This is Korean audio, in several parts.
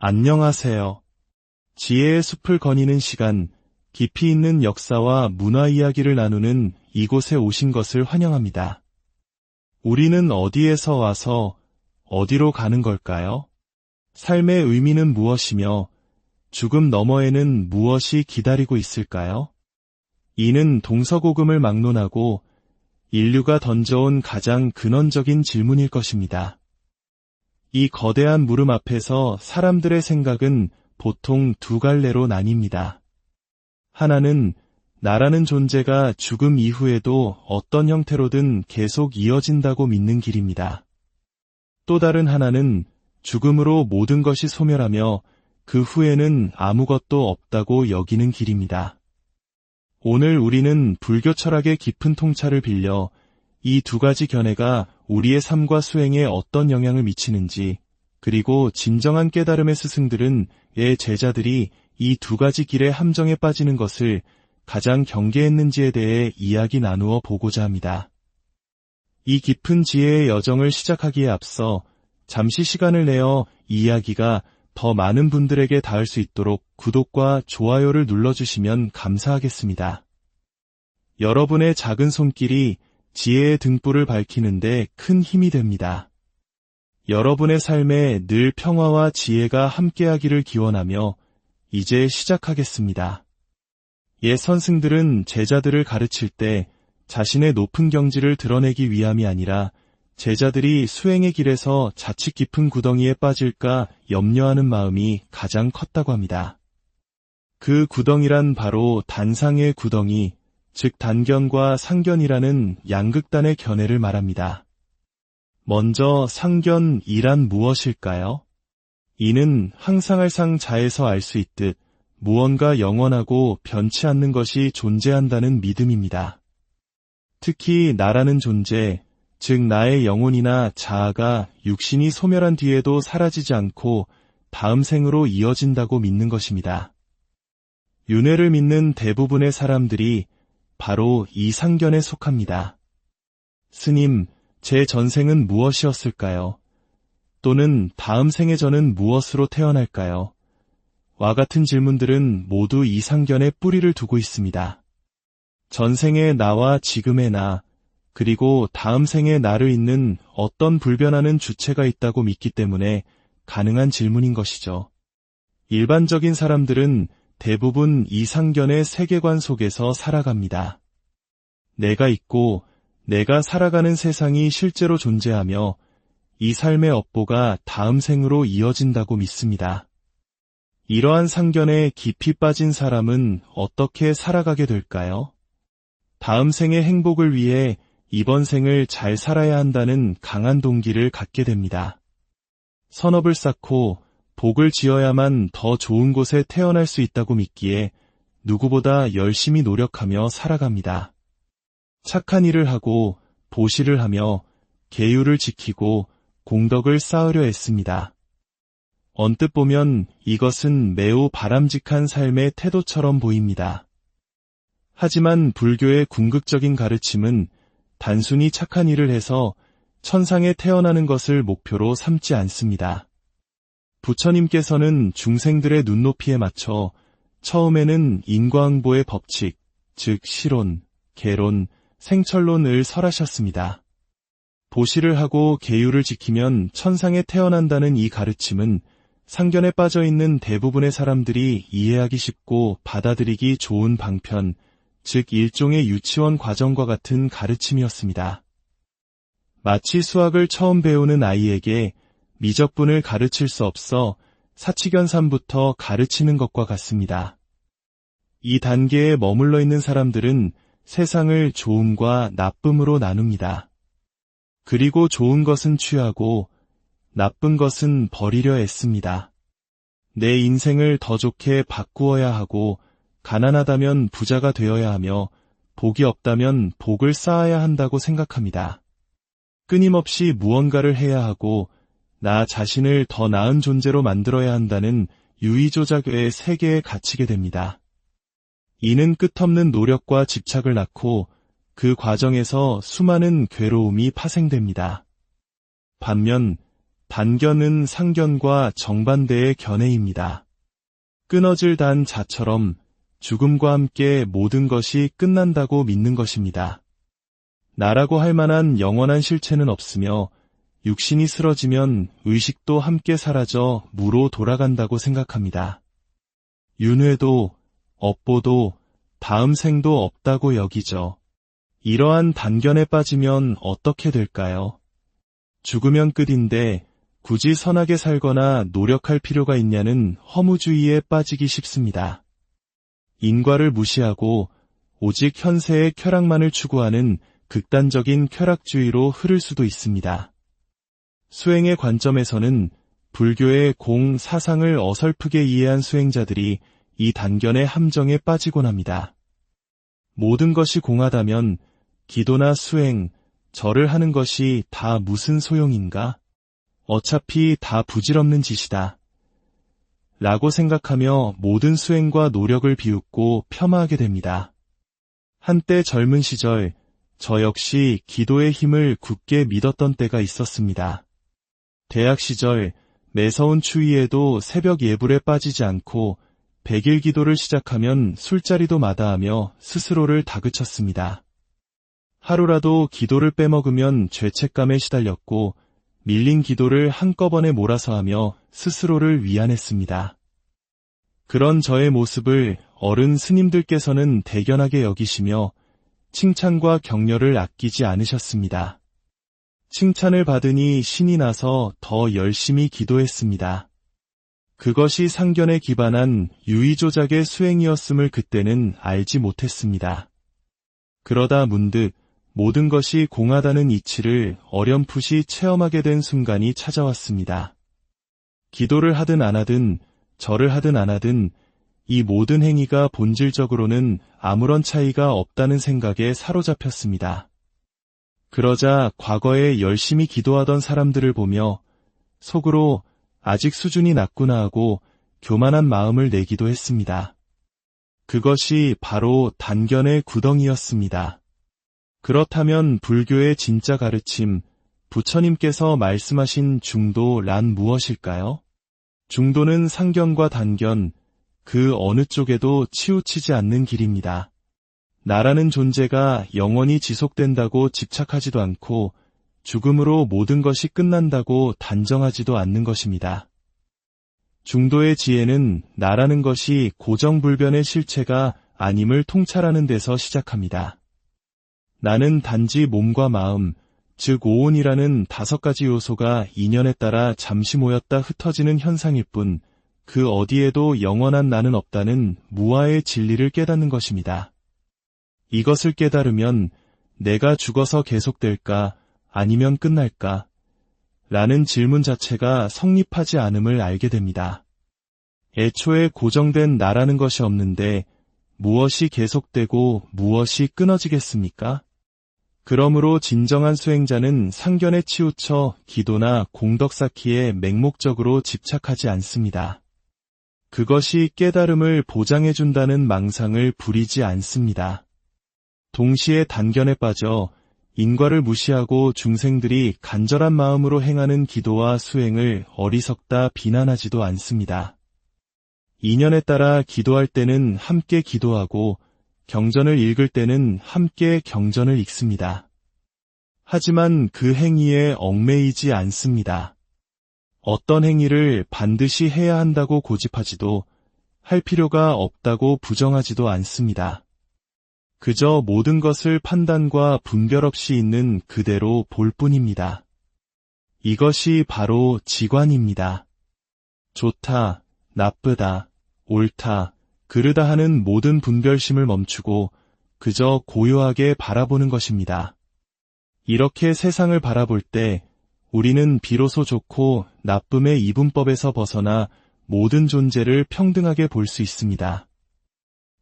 안녕하세요. 지혜의 숲을 거니는 시간, 깊이 있는 역사와 문화 이야기를 나누는 이곳에 오신 것을 환영합니다. 우리는 어디에서 와서 어디로 가는 걸까요? 삶의 의미는 무엇이며 죽음 너머에는 무엇이 기다리고 있을까요? 이는 동서고금을 막론하고 인류가 던져온 가장 근원적인 질문일 것입니다. 이 거대한 물음 앞에서 사람들의 생각은 보통 두 갈래로 나뉩니다. 하나는 나라는 존재가 죽음 이후에도 어떤 형태로든 계속 이어진다고 믿는 길입니다. 또 다른 하나는 죽음으로 모든 것이 소멸하며 그 후에는 아무것도 없다고 여기는 길입니다. 오늘 우리는 불교 철학의 깊은 통찰을 빌려 이 두 가지 견해가 우리의 삶과 수행에 어떤 영향을 미치는지, 그리고 진정한 깨달음의 스승들은 왜 제자들이 이 두 가지 길의 함정에 빠지는 것을 가장 경계했는지에 대해 이야기 나누어 보고자 합니다. 이 깊은 지혜의 여정을 시작하기에 앞서 잠시 시간을 내어 이 이야기가 더 많은 분들에게 닿을 수 있도록 구독과 좋아요를 눌러주시면 감사하겠습니다. 여러분의 작은 손길이 지혜의 등불을 밝히는데 큰 힘이 됩니다. 여러분의 삶에 늘 평화와 지혜가 함께하기를 기원하며 이제 시작하겠습니다. 옛 선승들은 제자들을 가르칠 때 자신의 높은 경지를 드러내기 위함이 아니라 제자들이 수행의 길에서 자칫 깊은 구덩이에 빠질까 염려하는 마음이 가장 컸다고 합니다. 그 구덩이란 바로 단상의 구덩이, 즉 단견과 상견이라는 양극단의 견해를 말합니다. 먼저 상견이란 무엇일까요? 이는 항상할상 자에서 알 수 있듯 무언가 영원하고 변치 않는 것이 존재한다는 믿음입니다. 특히 나라는 존재, 즉 나의 영혼이나 자아가 육신이 소멸한 뒤에도 사라지지 않고 다음 생으로 이어진다고 믿는 것입니다. 윤회를 믿는 대부분의 사람들이 바로 이 상견에 속합니다. 스님, 제 전생은 무엇이었을까요? 또는 다음 생에 저는 무엇으로 태어날까요? 와 같은 질문들은 모두 이 상견에 뿌리를 두고 있습니다. 전생의 나와 지금의 나, 그리고 다음 생의 나를 잇는 어떤 불변하는 주체가 있다고 믿기 때문에 가능한 질문인 것이죠. 일반적인 사람들은 대부분 이 상견의 세계관 속에서 살아갑니다. 내가 있고 내가 살아가는 세상이 실제로 존재하며 이 삶의 업보가 다음 생으로 이어진다고 믿습니다. 이러한 상견에 깊이 빠진 사람은 어떻게 살아가게 될까요? 다음 생의 행복을 위해 이번 생을 잘 살아야 한다는 강한 동기를 갖게 됩니다. 선업을 쌓고 복을 지어야만 더 좋은 곳에 태어날 수 있다고 믿기에 누구보다 열심히 노력하며 살아갑니다. 착한 일을 하고 보시를 하며 계율을 지키고 공덕을 쌓으려 했습니다. 언뜻 보면 이것은 매우 바람직한 삶의 태도처럼 보입니다. 하지만 불교의 궁극적인 가르침은 단순히 착한 일을 해서 천상에 태어나는 것을 목표로 삼지 않습니다. 부처님께서는 중생들의 눈높이에 맞춰 처음에는 인과응보의 법칙, 즉 시론, 계론, 생철론을 설하셨습니다. 보시를 하고 계율을 지키면 천상에 태어난다는 이 가르침은 상견에 빠져있는 대부분의 사람들이 이해하기 쉽고 받아들이기 좋은 방편, 즉 일종의 유치원 과정과 같은 가르침이었습니다. 마치 수학을 처음 배우는 아이에게 미적분을 가르칠 수 없어 사치견산부터 가르치는 것과 같습니다. 이 단계에 머물러 있는 사람들은 세상을 좋음과 나쁨으로 나눕니다. 그리고 좋은 것은 취하고 나쁜 것은 버리려 애씁니다. 내 인생을 더 좋게 바꾸어야 하고 가난하다면 부자가 되어야 하며 복이 없다면 복을 쌓아야 한다고 생각합니다. 끊임없이 무언가를 해야 하고 나 자신을 더 나은 존재로 만들어야 한다는 유의조작의 세계에 갇히게 됩니다. 이는 끝없는 노력과 집착을 낳고 그 과정에서 수많은 괴로움이 파생됩니다. 반면 단견은 상견과 정반대의 견해입니다. 끊어질 단 자처럼 죽음과 함께 모든 것이 끝난다고 믿는 것입니다. 나라고 할 만한 영원한 실체는 없으며 육신이 쓰러지면 의식도 함께 사라져 무로 돌아간다고 생각합니다. 윤회도 업보도 다음 생도 없다고 여기죠. 이러한 단견에 빠지면 어떻게 될까요? 죽으면 끝인데 굳이 선하게 살거나 노력할 필요가 있냐는 허무주의에 빠지기 쉽습니다. 인과를 무시하고 오직 현세의 쾌락만을 추구하는 극단적인 쾌락주의로 흐를 수도 있습니다. 수행의 관점에서는 불교의 공, 사상을 어설프게 이해한 수행자들이 이 단견의 함정에 빠지곤 합니다. 모든 것이 공하다면 기도나 수행, 절을 하는 것이 다 무슨 소용인가? 어차피 다 부질없는 짓이다. 라고 생각하며 모든 수행과 노력을 비웃고 폄하하게 됩니다. 한때 젊은 시절 저 역시 기도의 힘을 굳게 믿었던 때가 있었습니다. 대학 시절 매서운 추위에도 새벽 예불에 빠지지 않고 100일 기도를 시작하면 술자리도 마다하며 스스로를 다그쳤습니다. 하루라도 기도를 빼먹으면 죄책감에 시달렸고 밀린 기도를 한꺼번에 몰아서 하며 스스로를 위안했습니다. 그런 저의 모습을 어른 스님들께서는 대견하게 여기시며 칭찬과 격려를 아끼지 않으셨습니다. 칭찬을 받으니 신이 나서 더 열심히 기도했습니다. 그것이 상견에 기반한 유의조작의 수행이었음을 그때는 알지 못했습니다. 그러다 문득 모든 것이 공하다는 이치를 어렴풋이 체험하게 된 순간이 찾아왔습니다. 기도를 하든 안 하든 절을 하든 안 하든 이 모든 행위가 본질적으로는 아무런 차이가 없다는 생각에 사로잡혔습니다. 그러자 과거에 열심히 기도하던 사람들을 보며 속으로 아직 수준이 낮구나 하고 교만한 마음을 내기도 했습니다. 그것이 바로 단견의 구덩이였습니다. 그렇다면 불교의 진짜 가르침, 부처님께서 말씀하신 중도란 무엇일까요? 중도는 상견과 단견, 그 어느 쪽에도 치우치지 않는 길입니다. 나라는 존재가 영원히 지속된다고 집착하지도 않고 죽음으로 모든 것이 끝난다고 단정하지도 않는 것입니다. 중도의 지혜는 나라는 것이 고정불변의 실체가 아님을 통찰하는 데서 시작합니다. 나는 단지 몸과 마음, 즉 오온이라는 5가지 요소가 인연에 따라 잠시 모였다 흩어지는 현상일 뿐 그 어디에도 영원한 나는 없다는 무아의 진리를 깨닫는 것입니다. 이것을 깨달으면 내가 죽어서 계속될까 아니면 끝날까? 라는 질문 자체가 성립하지 않음을 알게 됩니다. 애초에 고정된 나라는 것이 없는데 무엇이 계속되고 무엇이 끊어지겠습니까? 그러므로 진정한 수행자는 상견에 치우쳐 기도나 공덕 쌓기에 맹목적으로 집착하지 않습니다. 그것이 깨달음을 보장해준다는 망상을 부리지 않습니다. 동시에 단견에 빠져 인과를 무시하고 중생들이 간절한 마음으로 행하는 기도와 수행을 어리석다 비난하지도 않습니다. 인연에 따라 기도할 때는 함께 기도하고 경전을 읽을 때는 함께 경전을 읽습니다. 하지만 그 행위에 얽매이지 않습니다. 어떤 행위를 반드시 해야 한다고 고집하지도 할 필요가 없다고 부정하지도 않습니다. 그저 모든 것을 판단과 분별 없이 있는 그대로 볼 뿐입니다. 이것이 바로 지관입니다. 좋다, 나쁘다, 옳다, 그르다 하는 모든 분별심을 멈추고 그저 고요하게 바라보는 것입니다. 이렇게 세상을 바라볼 때 우리는 비로소 좋고 나쁨의 이분법에서 벗어나 모든 존재를 평등하게 볼 수 있습니다.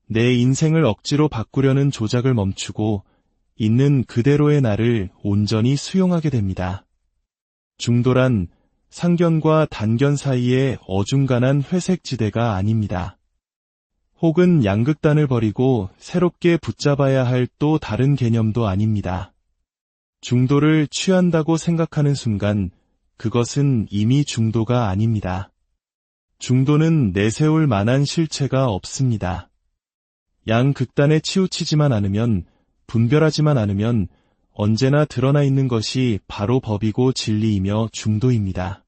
내 인생을 억지로 바꾸려는 조작을 멈추고 있는 그대로의 나를 온전히 수용하게 됩니다. 중도란 상견과 단견 사이의 어중간한 회색지대가 아닙니다. 혹은 양극단을 버리고 새롭게 붙잡아야 할 또 다른 개념도 아닙니다. 중도를 취한다고 생각하는 순간 그것은 이미 중도가 아닙니다. 중도는 내세울 만한 실체가 없습니다. 양극단에 치우치지만 않으면, 분별하지만 않으면 언제나 드러나 있는 것이 바로 법이고 진리이며 중도입니다.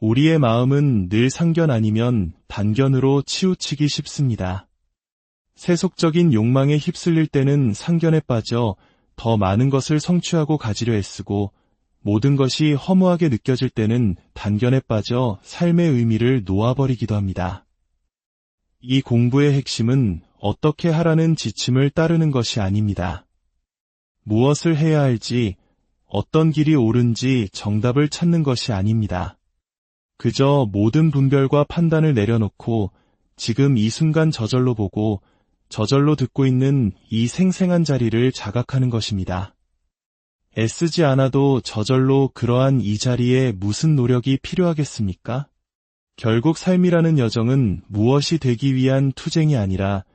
우리의 마음은 늘 상견 아니면 단견으로 치우치기 쉽습니다. 세속적인 욕망에 휩쓸릴 때는 상견에 빠져 더 많은 것을 성취하고 가지려 애쓰고, 모든 것이 허무하게 느껴질 때는 단견에 빠져 삶의 의미를 놓아버리기도 합니다. 이 공부의 핵심은 어떻게 하라는 지침을 따르는 것이 아닙니다. 무엇을 해야 할지, 어떤 길이 옳은지 정답을 찾는 것이 아닙니다. 그저 모든 분별과 판단을 내려놓고 지금 이 순간 저절로 보고 저절로 듣고 있는 이 생생한 자리를 자각하는 것입니다. 애쓰지 않아도 저절로 그러한 이 자리에 무슨 노력이 필요하겠습니까? 결국 삶이라는 여정은 무엇이 되기 위한 투쟁이 아니라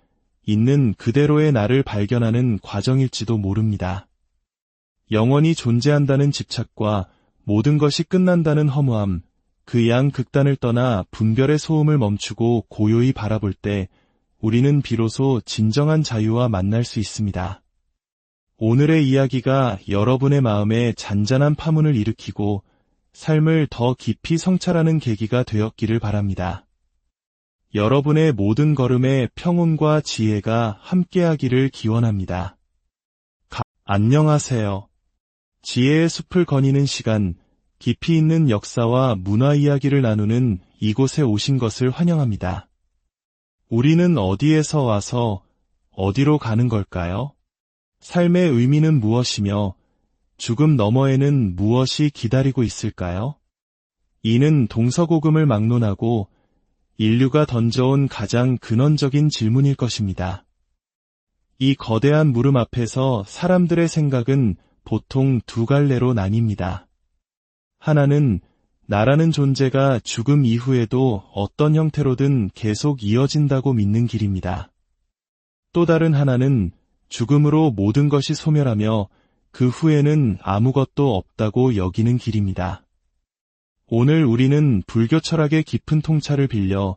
있는 그대로의 나를 발견하는 과정일지도 모릅니다. 영원히 존재한다는 집착과 모든 것이 끝난다는 허무함, 그 양 극단을 떠나 분별의 소음을 멈추고 고요히 바라볼 때 우리는 비로소 진정한 자유와 만날 수 있습니다. 오늘의 이야기가 여러분의 마음에 잔잔한 파문을 일으키고 삶을 더 깊이 성찰하는 계기가 되었기를 바랍니다. 여러분의 모든 걸음에 평온과 지혜가 함께하기를 기원합니다. 안녕하세요. 지혜의 숲을 거니는 시간, 깊이 있는 역사와 문화 이야기를 나누는 이곳에 오신 것을 환영합니다. 우리는 어디에서 와서 어디로 가는 걸까요? 삶의 의미는 무엇이며 죽음 너머에는 무엇이 기다리고 있을까요? 이는 동서고금을 막론하고 인류가 던져온 가장 근원적인 질문일 것입니다. 이 거대한 물음 앞에서 사람들의 생각은 보통 두 갈래로 나뉩니다. 하나는 나라는 존재가 죽음 이후에도 어떤 형태로든 계속 이어진다고 믿는 길입니다. 또 다른 하나는 죽음으로 모든 것이 소멸하며 그 후에는 아무것도 없다고 여기는 길입니다. 오늘 우리는 불교 철학의 깊은 통찰을 빌려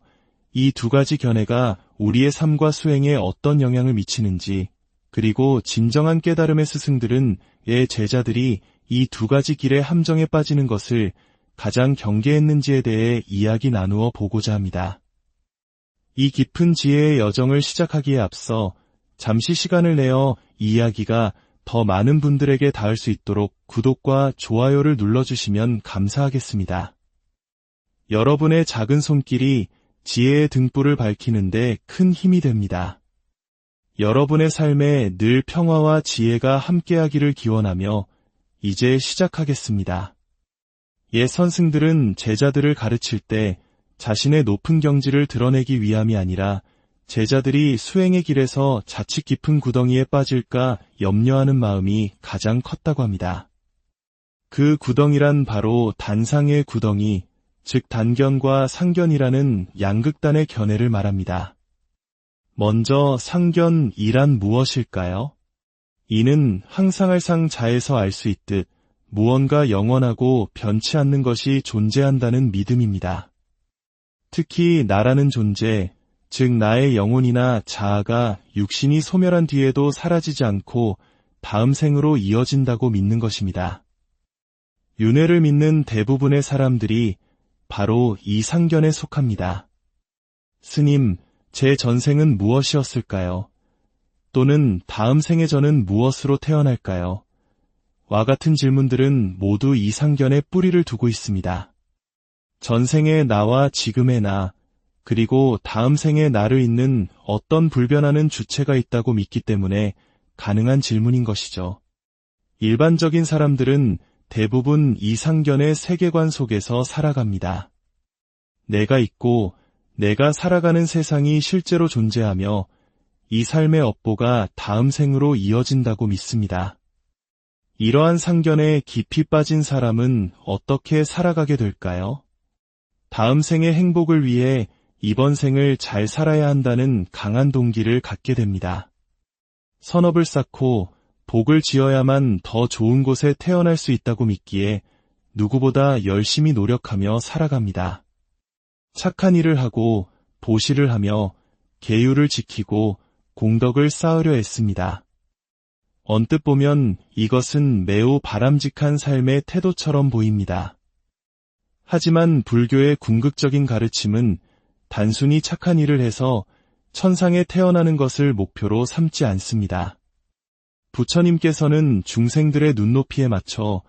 이 두 가지 견해가 우리의 삶과 수행에 어떤 영향을 미치는지, 그리고 진정한 깨달음의 스승들은 의 제자들이 이 두 가지 길의 함정에 빠지는 것을 가장 경계했는지에 대해 이야기 나누어 보고자 합니다. 이 깊은 지혜의 여정을 시작하기에 앞서 잠시 시간을 내어 이 이야기가 더 많은 분들에게 닿을 수 있도록 구독과 좋아요를 눌러주시면 감사하겠습니다. 여러분의 작은 손길이 지혜의 등불을 밝히는데 큰 힘이 됩니다. 여러분의 삶에 늘 평화와 지혜가 함께하기를 기원하며 이제 시작하겠습니다. 옛 선승들은 제자들을 가르칠 때 자신의 높은 경지를 드러내기 위함이 아니라 제자들이 수행의 길에서 자칫 깊은 구덩이에 빠질까 염려하는 마음이 가장 컸다고 합니다. 그 구덩이란 바로 단상의 구덩이, 즉 단견과 상견이라는 양극단의 견해를 말합니다. 먼저 상견이란 무엇일까요? 이는 항상할상 자에서 알 수 있듯 무언가 영원하고 변치 않는 것이 존재한다는 믿음입니다. 특히 나라는 존재, 즉 나의 영혼이나 자아가 육신이 소멸한 뒤에도 사라지지 않고 다음 생으로 이어진다고 믿는 것입니다. 윤회를 믿는 대부분의 사람들이 바로 이 상견에 속합니다. 스님, 제 전생은 무엇이었을까요? 또는 다음 생에 저는 무엇으로 태어날까요? 와 같은 질문들은 모두 이 상견에 뿌리를 두고 있습니다. 전생의 나와 지금의 나, 그리고 다음 생에 나를 잇는 어떤 불변하는 주체가 있다고 믿기 때문에 가능한 질문인 것이죠. 일반적인 사람들은 대부분 이 상견의 세계관 속에서 살아갑니다. 내가 있고 내가 살아가는 세상이 실제로 존재하며 이 삶의 업보가 다음 생으로 이어진다고 믿습니다. 이러한 상견에 깊이 빠진 사람은 어떻게 살아가게 될까요? 다음 생의 행복을 위해 이번 생을 잘 살아야 한다는 강한 동기를 갖게 됩니다. 선업을 쌓고 복을 지어야만 더 좋은 곳에 태어날 수 있다고 믿기에 누구보다 열심히 노력하며 살아갑니다. 착한 일을 하고 보시를 하며 계율을 지키고 공덕을 쌓으려 했습니다. 언뜻 보면 이것은 매우 바람직한 삶의 태도처럼 보입니다. 하지만 불교의 궁극적인 가르침은 단순히 착한 일을 해서 천상에 태어나는 것을 목표로 삼지 않습니다. 부처님께서는 중생들의 눈높이에 맞춰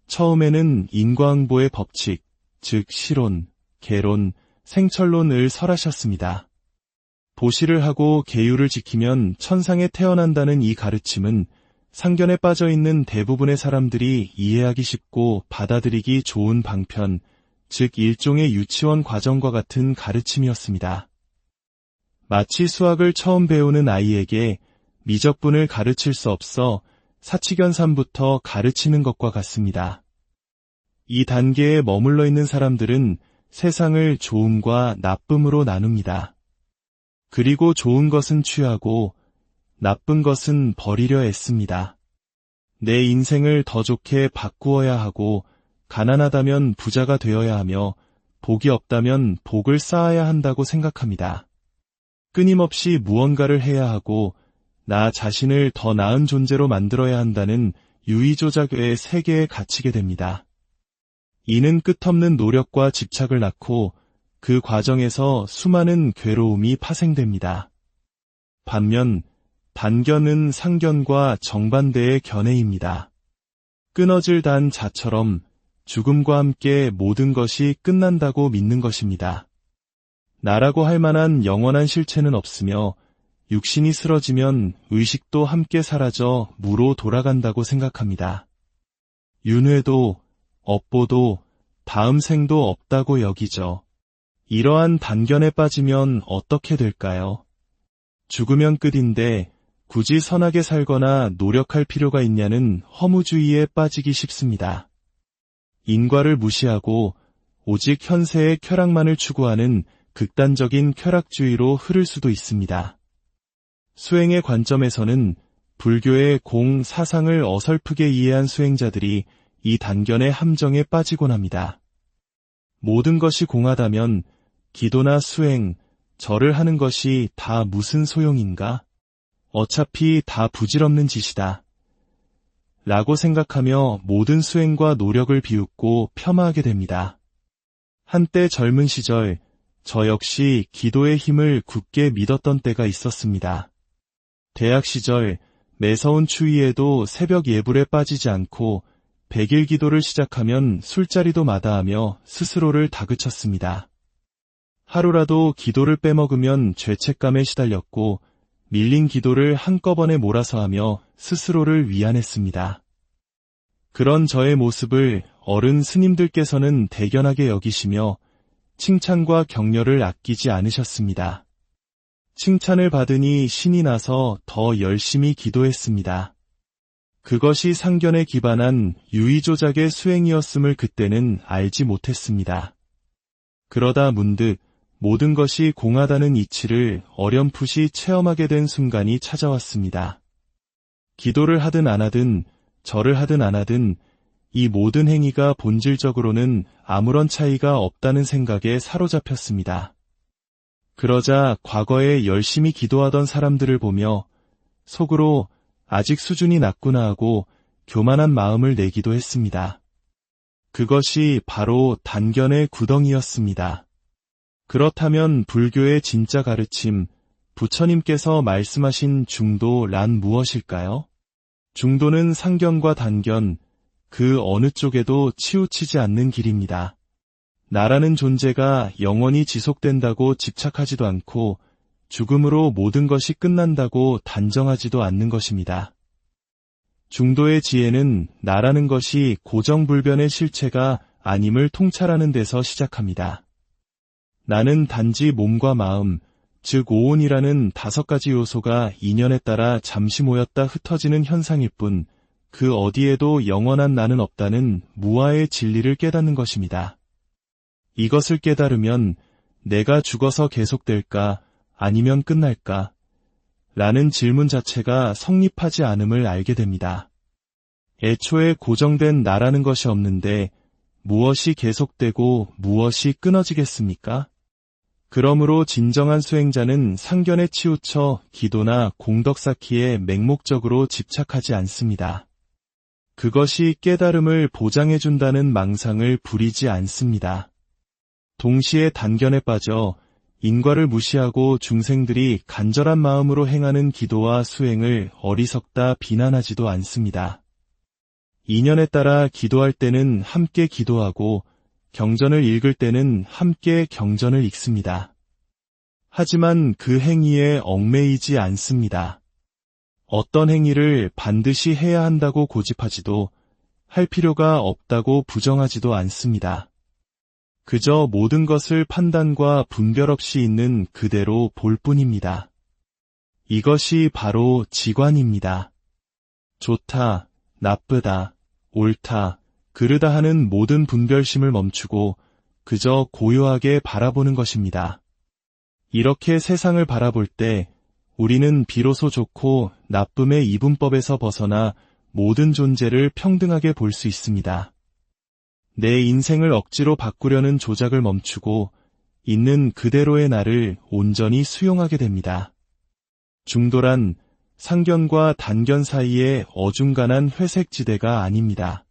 처음에는 인과응보의 법칙, 즉 시론, 계론, 생철론을 설하셨습니다. 보시를 하고 계율을 지키면 천상에 태어난다는 이 가르침은 상견에 빠져있는 대부분의 사람들이 이해하기 쉽고 받아들이기 좋은 방편, 즉 일종의 유치원 과정과 같은 가르침이었습니다. 마치 수학을 처음 배우는 아이에게 미적분을 가르칠 수 없어 사칙연산부터 가르치는 것과 같습니다. 이 단계에 머물러 있는 사람들은 세상을 좋음과 나쁨으로 나눕니다. 그리고 좋은 것은 취하고 나쁜 것은 버리려 애씁니다. 내 인생을 더 좋게 바꾸어야 하고 가난하다면 부자가 되어야 하며 복이 없다면 복을 쌓아야 한다고 생각합니다. 끊임없이 무언가를 해야 하고 나 자신을 더 나은 존재로 만들어야 한다는 유의조작의 세계에 갇히게 됩니다. 이는 끝없는 노력과 집착을 낳고 그 과정에서 수많은 괴로움이 파생됩니다. 반면 단견은 상견과 정반대의 견해입니다. 끊어질 단 자처럼 죽음과 함께 모든 것이 끝난다고 믿는 것입니다. 나라고 할 만한 영원한 실체는 없으며 육신이 쓰러지면 의식도 함께 사라져 무로 돌아간다고 생각합니다. 윤회도 업보도 다음 생도 없다고 여기죠. 이러한 단견에 빠지면 어떻게 될까요? 죽으면 끝인데 굳이 선하게 살거나 노력할 필요가 있냐는 허무주의에 빠지기 쉽습니다. 인과를 무시하고 오직 현세의 쾌락만을 추구하는 극단적인 쾌락주의로 흐를 수도 있습니다. 수행의 관점에서는 불교의 공 사상을 어설프게 이해한 수행자들이 이 단견의 함정에 빠지곤 합니다. 모든 것이 공하다면 기도나 수행, 절을 하는 것이 다 무슨 소용인가? 어차피 다 부질없는 짓이다. 라고 생각하며 모든 수행과 노력을 비웃고 폄하하게 됩니다. 한때 젊은 시절 저 역시 기도의 힘을 굳게 믿었던 때가 있었습니다. 대학 시절 매서운 추위에도 새벽 예불에 빠지지 않고 100일 기도를 시작하면 술자리도 마다하며 스스로를 다그쳤습니다. 하루라도 기도를 빼먹으면 죄책감에 시달렸고 밀린 기도를 한꺼번에 몰아서 하며 스스로를 위안했습니다. 그런 저의 모습을 어른 스님들께서는 대견하게 여기시며 칭찬과 격려를 아끼지 않으셨습니다. 칭찬을 받으니 신이 나서 더 열심히 기도했습니다. 그것이 상견에 기반한 유의조작의 수행이었음을 그때는 알지 못했습니다. 그러다 문득 모든 것이 공하다는 이치를 어렴풋이 체험하게 된 순간이 찾아왔습니다. 기도를 하든 안 하든 절을 하든 안 하든 이 모든 행위가 본질적으로는 아무런 차이가 없다는 생각에 사로잡혔습니다. 그러자 과거에 열심히 기도하던 사람들을 보며 속으로 아직 수준이 낮구나 하고 교만한 마음을 내기도 했습니다. 그것이 바로 단견의 구덩이였습니다. 그렇다면 불교의 진짜 가르침, 부처님께서 말씀하신 중도란 무엇일까요? 중도는 상견과 단견, 그 어느 쪽에도 치우치지 않는 길입니다. 나라는 존재가 영원히 지속된다고 집착하지도 않고 죽음으로 모든 것이 끝난다고 단정하지도 않는 것입니다. 중도의 지혜는 나라는 것이 고정불변의 실체가 아님을 통찰하는 데서 시작합니다. 나는 단지 몸과 마음, 즉 오온이라는 5가지 요소가 인연에 따라 잠시 모였다 흩어지는 현상일 뿐 그 어디에도 영원한 나는 없다는 무아의 진리를 깨닫는 것입니다. 이것을 깨달으면 내가 죽어서 계속될까 아니면 끝날까? 라는 질문 자체가 성립하지 않음을 알게 됩니다. 애초에 고정된 나라는 것이 없는데 무엇이 계속되고 무엇이 끊어지겠습니까? 그러므로 진정한 수행자는 상견에 치우쳐 기도나 공덕 쌓기에 맹목적으로 집착하지 않습니다. 그것이 깨달음을 보장해준다는 망상을 부리지 않습니다. 동시에 단견에 빠져 인과를 무시하고 중생들이 간절한 마음으로 행하는 기도와 수행을 어리석다 비난하지도 않습니다. 인연에 따라 기도할 때는 함께 기도하고 경전을 읽을 때는 함께 경전을 읽습니다. 하지만 그 행위에 얽매이지 않습니다. 어떤 행위를 반드시 해야 한다고 고집하지도 할 필요가 없다고 부정하지도 않습니다. 그저 모든 것을 판단과 분별 없이 있는 그대로 볼 뿐입니다. 이것이 바로 지관입니다. 좋다, 나쁘다, 옳다, 그르다 하는 모든 분별심을 멈추고 그저 고요하게 바라보는 것입니다. 이렇게 세상을 바라볼 때 우리는 비로소 좋고 나쁨의 이분법에서 벗어나 모든 존재를 평등하게 볼 수 있습니다. 내 인생을 억지로 바꾸려는 조작을 멈추고 있는 그대로의 나를 온전히 수용하게 됩니다. 중도란 상견과 단견 사이의 어중간한 회색지대가 아닙니다.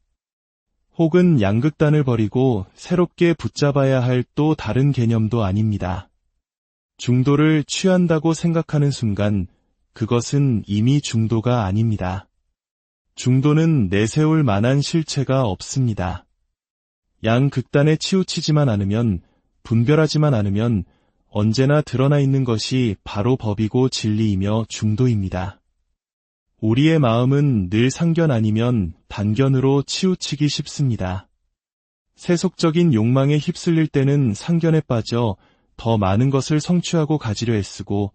혹은 양극단을 버리고 새롭게 붙잡아야 할 또 다른 개념도 아닙니다. 중도를 취한다고 생각하는 순간 그것은 이미 중도가 아닙니다. 중도는 내세울 만한 실체가 없습니다. 양극단에 치우치지만 않으면, 분별하지만 않으면 언제나 드러나 있는 것이 바로 법이고 진리이며 중도입니다. 우리의 마음은 늘 상견 아니면 단견으로 치우치기 쉽습니다. 세속적인 욕망에 휩쓸릴 때는 상견에 빠져 더 많은 것을 성취하고 가지려 애쓰고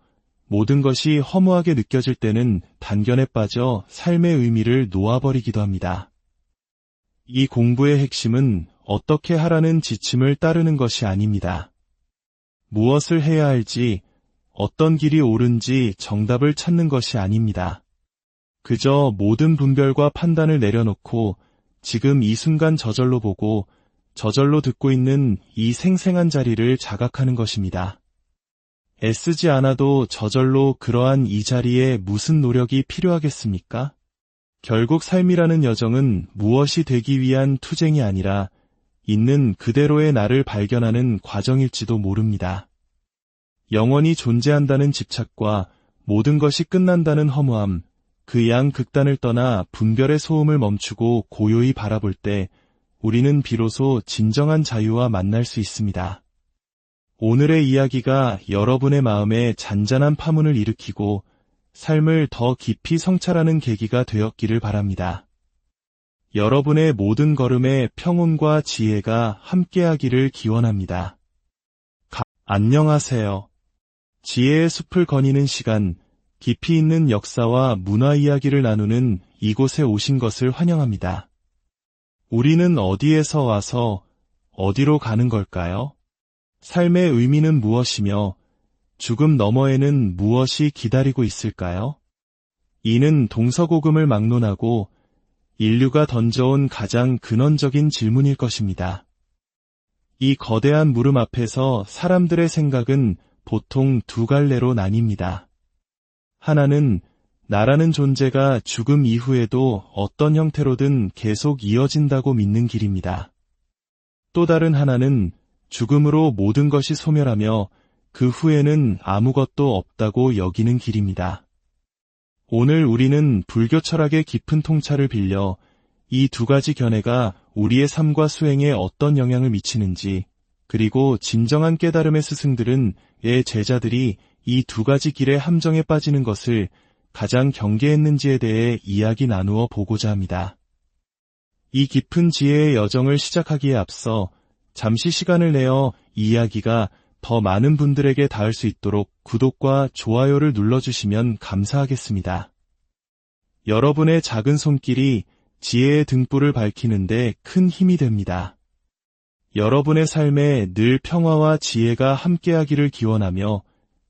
모든 것이 허무하게 느껴질 때는 단견에 빠져 삶의 의미를 놓아버리기도 합니다. 이 공부의 핵심은 어떻게 하라는 지침을 따르는 것이 아닙니다. 무엇을 해야 할지, 어떤 길이 옳은지 정답을 찾는 것이 아닙니다. 그저 모든 분별과 판단을 내려놓고 지금 이 순간 저절로 보고 저절로 듣고 있는 이 생생한 자리를 자각하는 것입니다. 애쓰지 않아도 저절로 그러한 이 자리에 무슨 노력이 필요하겠습니까? 결국 삶이라는 여정은 무엇이 되기 위한 투쟁이 아니라 있는 그대로의 나를 발견하는 과정일지도 모릅니다. 영원히 존재한다는 집착과 모든 것이 끝난다는 허무함, 그 양 극단을 떠나 분별의 소음을 멈추고 고요히 바라볼 때 우리는 비로소 진정한 자유와 만날 수 있습니다. 오늘의 이야기가 여러분의 마음에 잔잔한 파문을 일으키고 삶을 더 깊이 성찰하는 계기가 되었기를 바랍니다. 여러분의 모든 걸음에 평온과 지혜가 함께하기를 기원합니다. 안녕하세요. 지혜의 숲을 거니는 시간, 깊이 있는 역사와 문화 이야기를 나누는 이곳에 오신 것을 환영합니다. 우리는 어디에서 와서 어디로 가는 걸까요? 삶의 의미는 무엇이며 죽음 너머에는 무엇이 기다리고 있을까요? 이는 동서고금을 막론하고 인류가 던져온 가장 근원적인 질문일 것입니다. 이 거대한 물음 앞에서 사람들의 생각은 보통 두 갈래로 나뉩니다. 하나는 나라는 존재가 죽음 이후에도 어떤 형태로든 계속 이어진다고 믿는 길입니다. 또 다른 하나는 죽음으로 모든 것이 소멸하며 그 후에는 아무것도 없다고 여기는 길입니다. 오늘 우리는 불교 철학의 깊은 통찰을 빌려 이 두 가지 견해가 우리의 삶과 수행에 어떤 영향을 미치는지, 그리고 진정한 깨달음의 스승들은 의 제자들이 이 두 가지 길의 함정에 빠지는 것을 가장 경계했는지에 대해 이야기 나누어 보고자 합니다. 이 깊은 지혜의 여정을 시작하기에 앞서 잠시 시간을 내어 이 이야기가 더 많은 분들에게 닿을 수 있도록 구독과 좋아요를 눌러주시면 감사하겠습니다. 여러분의 작은 손길이 지혜의 등불을 밝히는데 큰 힘이 됩니다. 여러분의 삶에 늘 평화와 지혜가 함께하기를 기원하며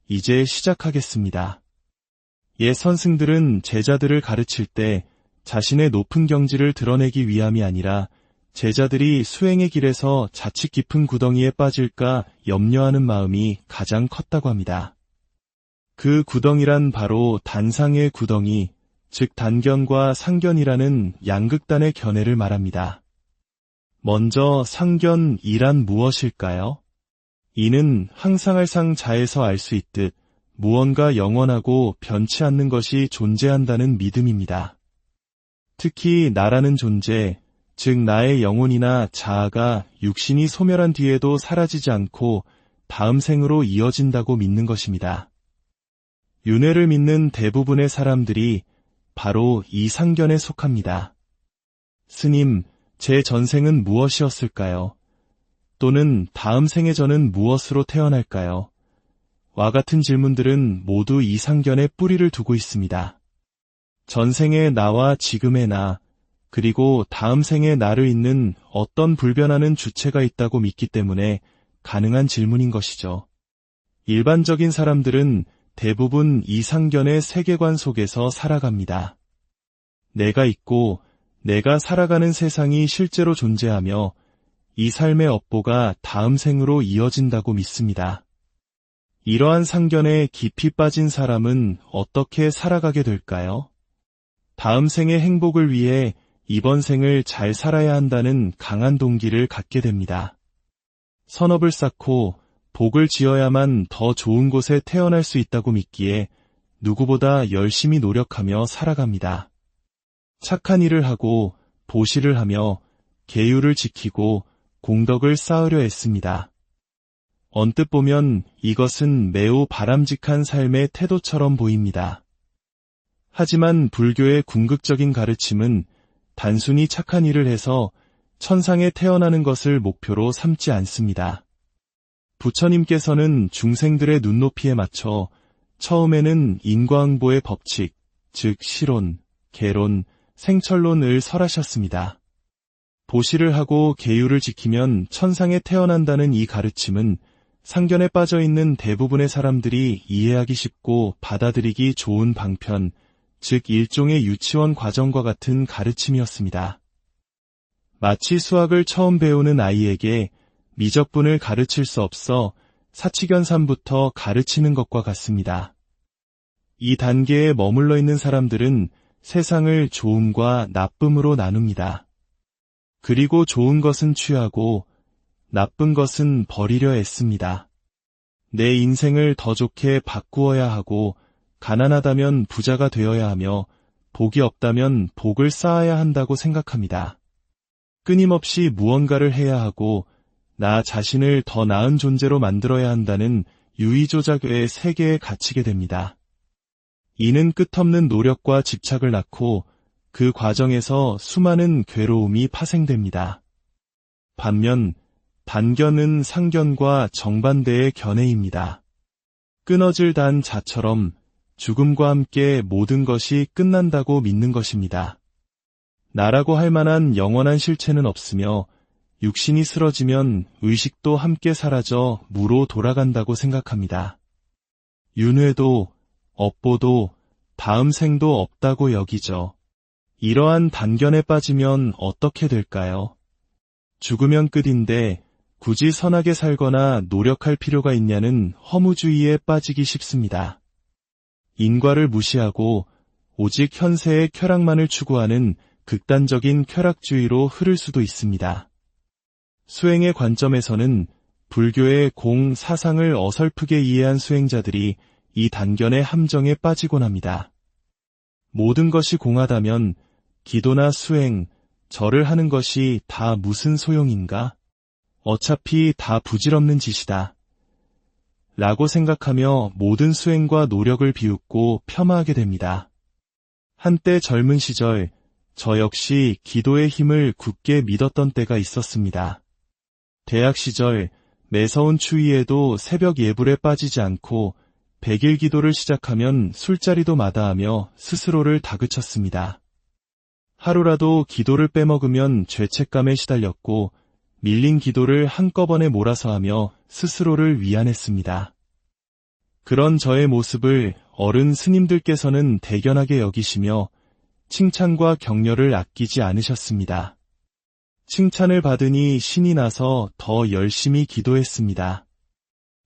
이제 시작하겠습니다. 옛 선승들은 제자들을 가르칠 때 자신의 높은 경지를 드러내기 위함이 아니라 제자들이 수행의 길에서 자칫 깊은 구덩이에 빠질까 염려하는 마음이 가장 컸다고 합니다. 그 구덩이란 바로 단상의 구덩이, 즉 단견과 상견이라는 양극단의 견해를 말합니다. 먼저 상견이란 무엇일까요? 이는 항상할상 자에서 알 수 있듯 무언가 영원하고 변치 않는 것이 존재한다는 믿음입니다. 특히 나라는 존재, 즉 나의 영혼이나 자아가 육신이 소멸한 뒤에도 사라지지 않고 다음 생으로 이어진다고 믿는 것입니다. 윤회를 믿는 대부분의 사람들이 바로 이 상견에 속합니다. 스님, 제 전생은 무엇이었을까요? 또는 다음 생에 저는 무엇으로 태어날까요? 와 같은 질문들은 모두 이 상견에 뿌리를 두고 있습니다. 전생의 나와 지금의 나, 그리고 다음 생의 나를 잇는 어떤 불변하는 주체가 있다고 믿기 때문에 가능한 질문인 것이죠. 일반적인 사람들은 대부분 이 상견의 세계관 속에서 살아갑니다. 내가 있고 내가 살아가는 세상이 실제로 존재하며 이 삶의 업보가 다음 생으로 이어진다고 믿습니다. 이러한 상견에 깊이 빠진 사람은 어떻게 살아가게 될까요? 다음 생의 행복을 위해 이번 생을 잘 살아야 한다는 강한 동기를 갖게 됩니다. 선업을 쌓고 복을 지어야만 더 좋은 곳에 태어날 수 있다고 믿기에 누구보다 열심히 노력하며 살아갑니다. 착한 일을 하고 보시를 하며 계율을 지키고 공덕을 쌓으려 애씁니다. 언뜻 보면 이것은 매우 바람직한 삶의 태도처럼 보입니다. 하지만 불교의 궁극적인 가르침은 단순히 착한 일을 해서 천상에 태어나는 것을 목표로 삼지 않습니다. 부처님께서는 중생들의 눈높이에 맞춰 처음에는 인과응보의 법칙, 즉 시론, 계론, 생철론을 설하셨습니다. 보시를 하고 계율을 지키면 천상에 태어난다는 이 가르침은 상견에 빠져있는 대부분의 사람들이 이해하기 쉽고 받아들이기 좋은 방편, 즉 일종의 유치원 과정과 같은 가르침이었습니다. 마치 수학을 처음 배우는 아이에게 미적분을 가르칠 수 없어 사치견산부터 가르치는 것과 같습니다. 이 단계에 머물러 있는 사람들은 세상을 좋음과 나쁨으로 나눕니다. 그리고 좋은 것은 취하고 나쁜 것은 버리려 애씁니다. 내 인생을 더 좋게 바꾸어야 하고 가난하다면 부자가 되어야 하며 복이 없다면 복을 쌓아야 한다고 생각합니다. 끊임없이 무언가를 해야 하고 나 자신을 더 나은 존재로 만들어야 한다는 유의조작의 세계에 갇히게 됩니다. 이는 끝없는 노력과 집착을 낳고 그 과정에서 수많은 괴로움이 파생됩니다. 반면 단견은 상견과 정반대의 견해입니다. 끊어질 단 자처럼 죽음과 함께 모든 것이 끝난다고 믿는 것입니다. 나라고 할 만한 영원한 실체는 없으며 육신이 쓰러지면 의식도 함께 사라져 무로 돌아간다고 생각합니다. 윤회도 업보도 다음 생도 없다고 여기죠. 이러한 단견에 빠지면 어떻게 될까요? 죽으면 끝인데 굳이 선하게 살거나 노력할 필요가 있냐는 허무주의에 빠지기 쉽습니다. 인과를 무시하고 오직 현세의 쾌락만을 추구하는 극단적인 쾌락주의로 흐를 수도 있습니다. 수행의 관점에서는 불교의 공 사상을 어설프게 이해한 수행자들이 이 단견의 함정에 빠지곤 합니다. 모든 것이 공하다면 기도나 수행, 절을 하는 것이 다 무슨 소용인가? 어차피 다 부질없는 짓이다. 라고 생각하며 모든 수행과 노력을 비웃고 폄하하게 됩니다. 한때 젊은 시절 저 역시 기도의 힘을 굳게 믿었던 때가 있었습니다. 대학 시절 매서운 추위에도 새벽 예불에 빠지지 않고 100일 기도를 시작하면 술자리도 마다하며 스스로를 다그쳤습니다. 하루라도 기도를 빼먹으면 죄책감에 시달렸고 밀린 기도를 한꺼번에 몰아서 하며 스스로를 위안했습니다. 그런 저의 모습을 어른 스님들께서는 대견하게 여기시며 칭찬과 격려를 아끼지 않으셨습니다. 칭찬을 받으니 신이 나서 더 열심히 기도했습니다.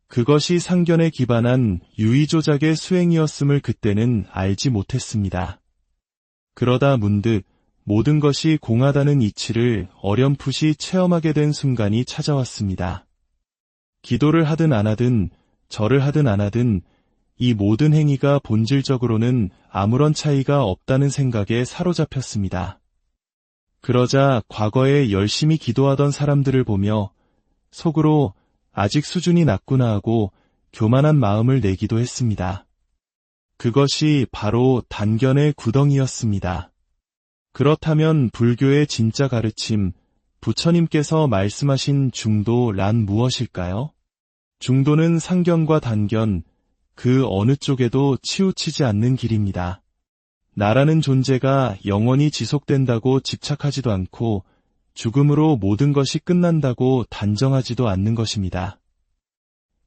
그것이 상견에 기반한 유의조작의 수행이었음을 그때는 알지 못했습니다. 그러다 문득 모든 것이 공하다는 이치를 어렴풋이 체험하게 된 순간이 찾아왔습니다. 기도를 하든 안 하든 절을 하든 안 하든 이 모든 행위가 본질적으로는 아무런 차이가 없다는 생각에 사로잡혔습니다. 그러자 과거에 열심히 기도하던 사람들을 보며 속으로 아직 수준이 낮구나 하고 교만한 마음을 내기도 했습니다. 그것이 바로 단견의 구덩이였습니다. 그렇다면 불교의 진짜 가르침, 부처님께서 말씀하신 중도란 무엇일까요? 중도는 상견과 단견, 그 어느 쪽에도 치우치지 않는 길입니다. 나라는 존재가 영원히 지속된다고 집착하지도 않고 죽음으로 모든 것이 끝난다고 단정하지도 않는 것입니다.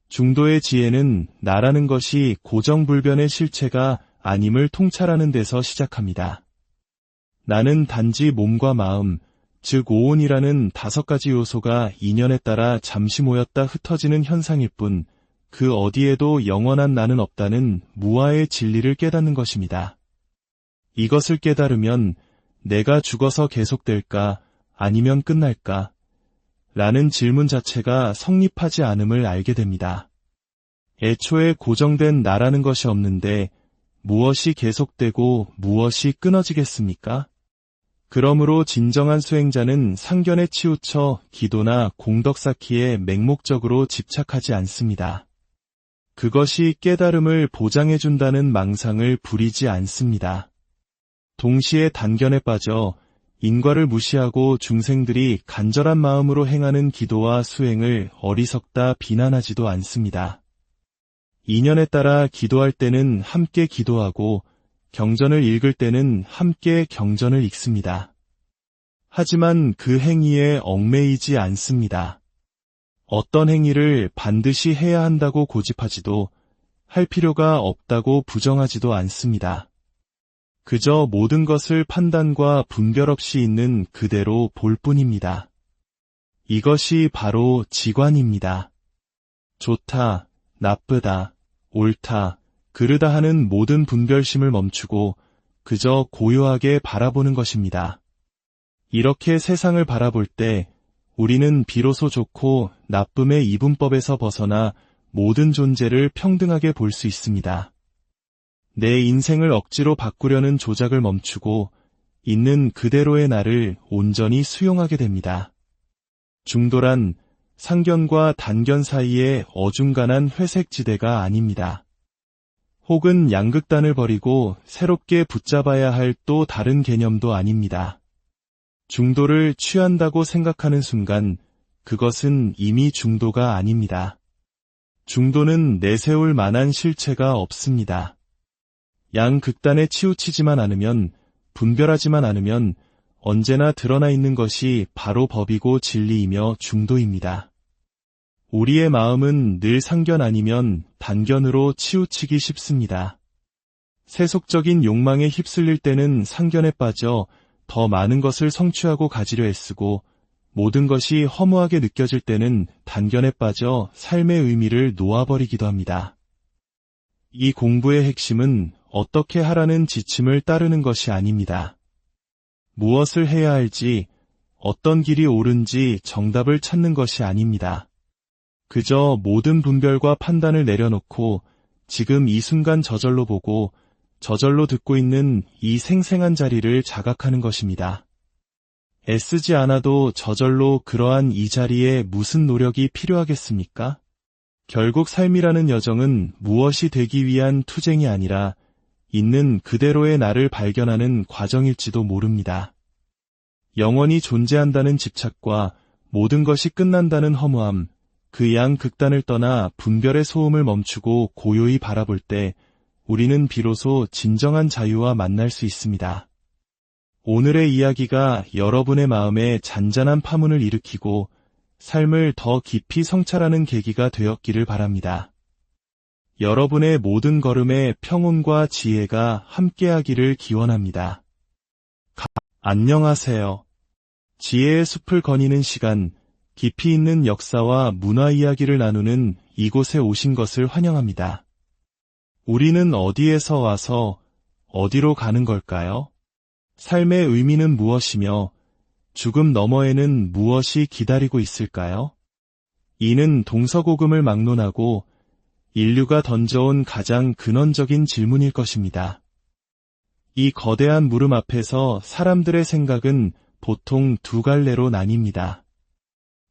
중도의 지혜는 나라는 것이 고정불변의 실체가 아님을 통찰하는 데서 시작합니다. 나는 단지 몸과 마음, 즉 오온이라는 5가지 요소가 인연에 따라 잠시 모였다 흩어지는 현상일 뿐 그 어디에도 영원한 나는 없다는 무아의 진리를 깨닫는 것입니다. 이것을 깨달으면 내가 죽어서 계속될까 아니면 끝날까? 라는 질문 자체가 성립하지 않음을 알게 됩니다. 애초에 고정된 나라는 것이 없는데 무엇이 계속되고 무엇이 끊어지겠습니까? 그러므로 진정한 수행자는 상견에 치우쳐 기도나 공덕 쌓기에 맹목적으로 집착하지 않습니다. 그것이 깨달음을 보장해준다는 망상을 부리지 않습니다. 동시에 단견에 빠져 인과를 무시하고 중생들이 간절한 마음으로 행하는 기도와 수행을 어리석다 비난하지도 않습니다. 인연에 따라 기도할 때는 함께 기도하고 경전을 읽을 때는 함께 경전을 읽습니다. 하지만 그 행위에 얽매이지 않습니다. 어떤 행위를 반드시 해야 한다고 고집하지도 할 필요가 없다고 부정하지도 않습니다. 그저 모든 것을 판단과 분별 없이 있는 그대로 볼 뿐입니다. 이것이 바로 지관입니다. 좋다, 나쁘다, 옳다, 그르다 하는 모든 분별심을 멈추고 그저 고요하게 바라보는 것입니다. 이렇게 세상을 바라볼 때 우리는 비로소 좋고 나쁨의 이분법에서 벗어나 모든 존재를 평등하게 볼 수 있습니다. 내 인생을 억지로 바꾸려는 조작을 멈추고 있는 그대로의 나를 온전히 수용하게 됩니다. 중도란 상견과 단견 사이의 어중간한 회색지대가 아닙니다. 혹은 양극단을 버리고 새롭게 붙잡아야 할 또 다른 개념도 아닙니다. 중도를 취한다고 생각하는 순간 그것은 이미 중도가 아닙니다. 중도는 내세울 만한 실체가 없습니다. 양극단에 치우치지만 않으면, 분별하지만 않으면 언제나 드러나 있는 것이 바로 법이고 진리이며 중도입니다. 우리의 마음은 늘 상견 아니면 단견으로 치우치기 쉽습니다. 세속적인 욕망에 휩쓸릴 때는 상견에 빠져 더 많은 것을 성취하고 가지려 애쓰고 모든 것이 허무하게 느껴질 때는 단견에 빠져 삶의 의미를 놓아버리기도 합니다. 이 공부의 핵심은 어떻게 하라는 지침을 따르는 것이 아닙니다. 무엇을 해야 할지, 어떤 길이 옳은지 정답을 찾는 것이 아닙니다. 그저 모든 분별과 판단을 내려놓고 지금 이 순간 저절로 보고 저절로 듣고 있는 이 생생한 자리를 자각하는 것입니다. 애쓰지 않아도 저절로 그러한 이 자리에 무슨 노력이 필요하겠습니까? 결국 삶이라는 여정은 무엇이 되기 위한 투쟁이 아니라 있는 그대로의 나를 발견하는 과정일지도 모릅니다. 영원히 존재한다는 집착과 모든 것이 끝난다는 허무함, 그 양 극단을 떠나 분별의 소음을 멈추고 고요히 바라볼 때 우리는 비로소 진정한 자유와 만날 수 있습니다. 오늘의 이야기가 여러분의 마음에 잔잔한 파문을 일으키고 삶을 더 깊이 성찰하는 계기가 되었기를 바랍니다. 여러분의 모든 걸음에 평온과 지혜가 함께하기를 기원합니다. 안녕하세요. 지혜의 숲을 거니는 시간, 깊이 있는 역사와 문화 이야기를 나누는 이곳에 오신 것을 환영합니다. 우리는 어디에서 와서 어디로 가는 걸까요? 삶의 의미는 무엇이며 죽음 너머에는 무엇이 기다리고 있을까요? 이는 동서고금을 막론하고 인류가 던져온 가장 근원적인 질문일 것입니다. 이 거대한 물음 앞에서 사람들의 생각은 보통 두 갈래로 나뉩니다.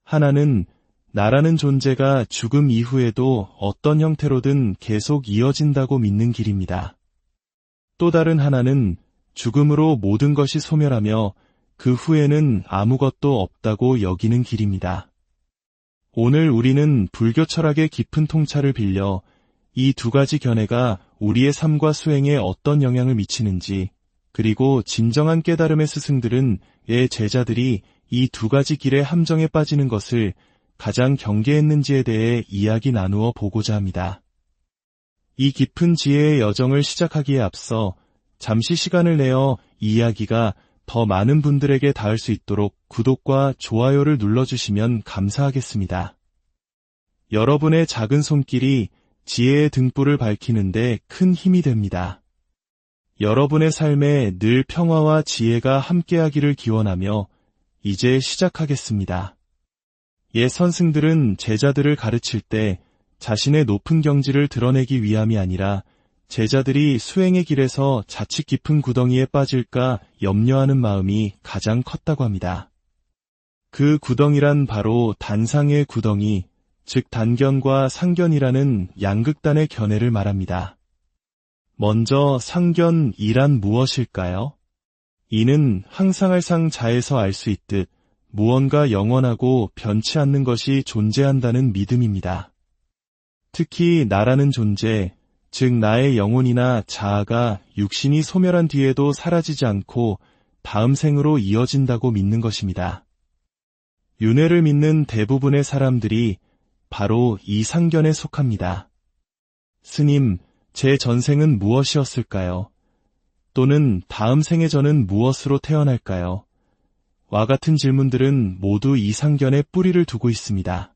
하나는 나라는 존재가 죽음 이후에도 어떤 형태로든 계속 이어진다고 믿는 길입니다. 또 다른 하나는 죽음으로 모든 것이 소멸하며 그 후에는 아무것도 없다고 여기는 길입니다. 오늘 우리는 불교 철학의 깊은 통찰을 빌려 이 두 가지 견해가 우리의 삶과 수행에 어떤 영향을 미치는지, 그리고 진정한 깨달음의 스승들은 제자들이 이 두 가지 길의 함정에 빠지는 것을 가장 경계했는지에 대해 이야기 나누어 보고자 합니다. 이 깊은 지혜의 여정을 시작하기에 앞서 잠시 시간을 내어 이 이야기가 더 많은 분들에게 닿을 수 있도록 구독과 좋아요를 눌러주시면 감사하겠습니다. 여러분의 작은 손길이 지혜의 등불을 밝히는데 큰 힘이 됩니다. 여러분의 삶에 늘 평화와 지혜가 함께하기를 기원하며 이제 시작하겠습니다. 옛 선승들은 제자들을 가르칠 때 자신의 높은 경지를 드러내기 위함이 아니라 제자들이 수행의 길에서 자칫 깊은 구덩이에 빠질까 염려하는 마음이 가장 컸다고 합니다. 그 구덩이란 바로 단상의 구덩이, 즉 단견과 상견이라는 양극단의 견해를 말합니다. 먼저 상견이란 무엇일까요? 이는 항상할상 자에서 알 수 있듯 무언가 영원하고 변치 않는 것이 존재한다는 믿음입니다. 특히 나라는 존재, 즉 나의 영혼이나 자아가 육신이 소멸한 뒤에도 사라지지 않고 다음 생으로 이어진다고 믿는 것입니다. 윤회를 믿는 대부분의 사람들이 바로 이 상견에 속합니다. 스님, 제 전생은 무엇이었을까요? 또는 다음 생에 저는 무엇으로 태어날까요? 와 같은 질문들은 모두 이 상견에 뿌리를 두고 있습니다.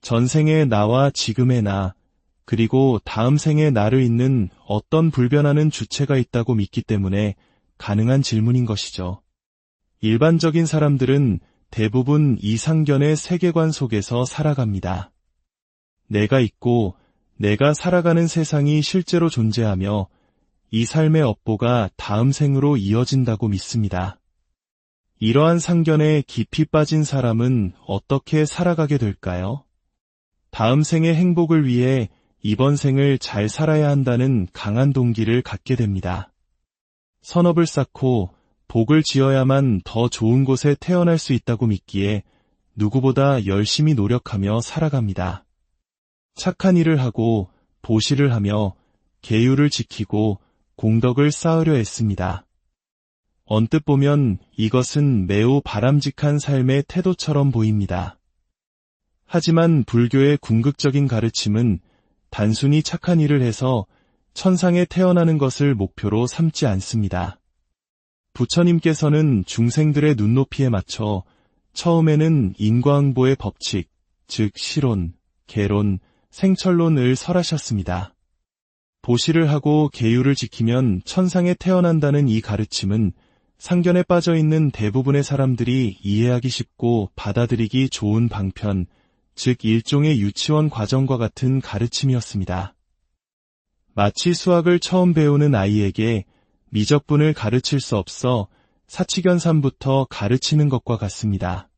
전생의 나와 지금의 나, 그리고 다음 생의 나를 잇는 어떤 불변하는 주체가 있다고 믿기 때문에 가능한 질문인 것이죠. 일반적인 사람들은 대부분 이 상견의 세계관 속에서 살아갑니다. 내가 있고 내가 살아가는 세상이 실제로 존재하며 이 삶의 업보가 다음 생으로 이어진다고 믿습니다. 이러한 상견에 깊이 빠진 사람은 어떻게 살아가게 될까요? 다음 생의 행복을 위해 이번 생을 잘 살아야 한다는 강한 동기를 갖게 됩니다. 선업을 쌓고 복을 지어야만 더 좋은 곳에 태어날 수 있다고 믿기에 누구보다 열심히 노력하며 살아갑니다. 착한 일을 하고 보시를 하며 계율을 지키고 공덕을 쌓으려 애씁니다. 언뜻 보면 이것은 매우 바람직한 삶의 태도처럼 보입니다. 하지만 불교의 궁극적인 가르침은 단순히 착한 일을 해서 천상에 태어나는 것을 목표로 삼지 않습니다. 부처님께서는 중생들의 눈높이에 맞춰 처음에는 인과응보의 법칙, 즉 시론, 계론, 생철론을 설하셨습니다. 보시를 하고 계율을 지키면 천상에 태어난다는 이 가르침은 상견에 빠져있는 대부분의 사람들이 이해하기 쉽고 받아들이기 좋은 방편, 즉 일종의 유치원 과정과 같은 가르침이었습니다. 마치 수학을 처음 배우는 아이에게 미적분을 가르칠 수 없어 사치견산부터 가르치는 것과 같습니다.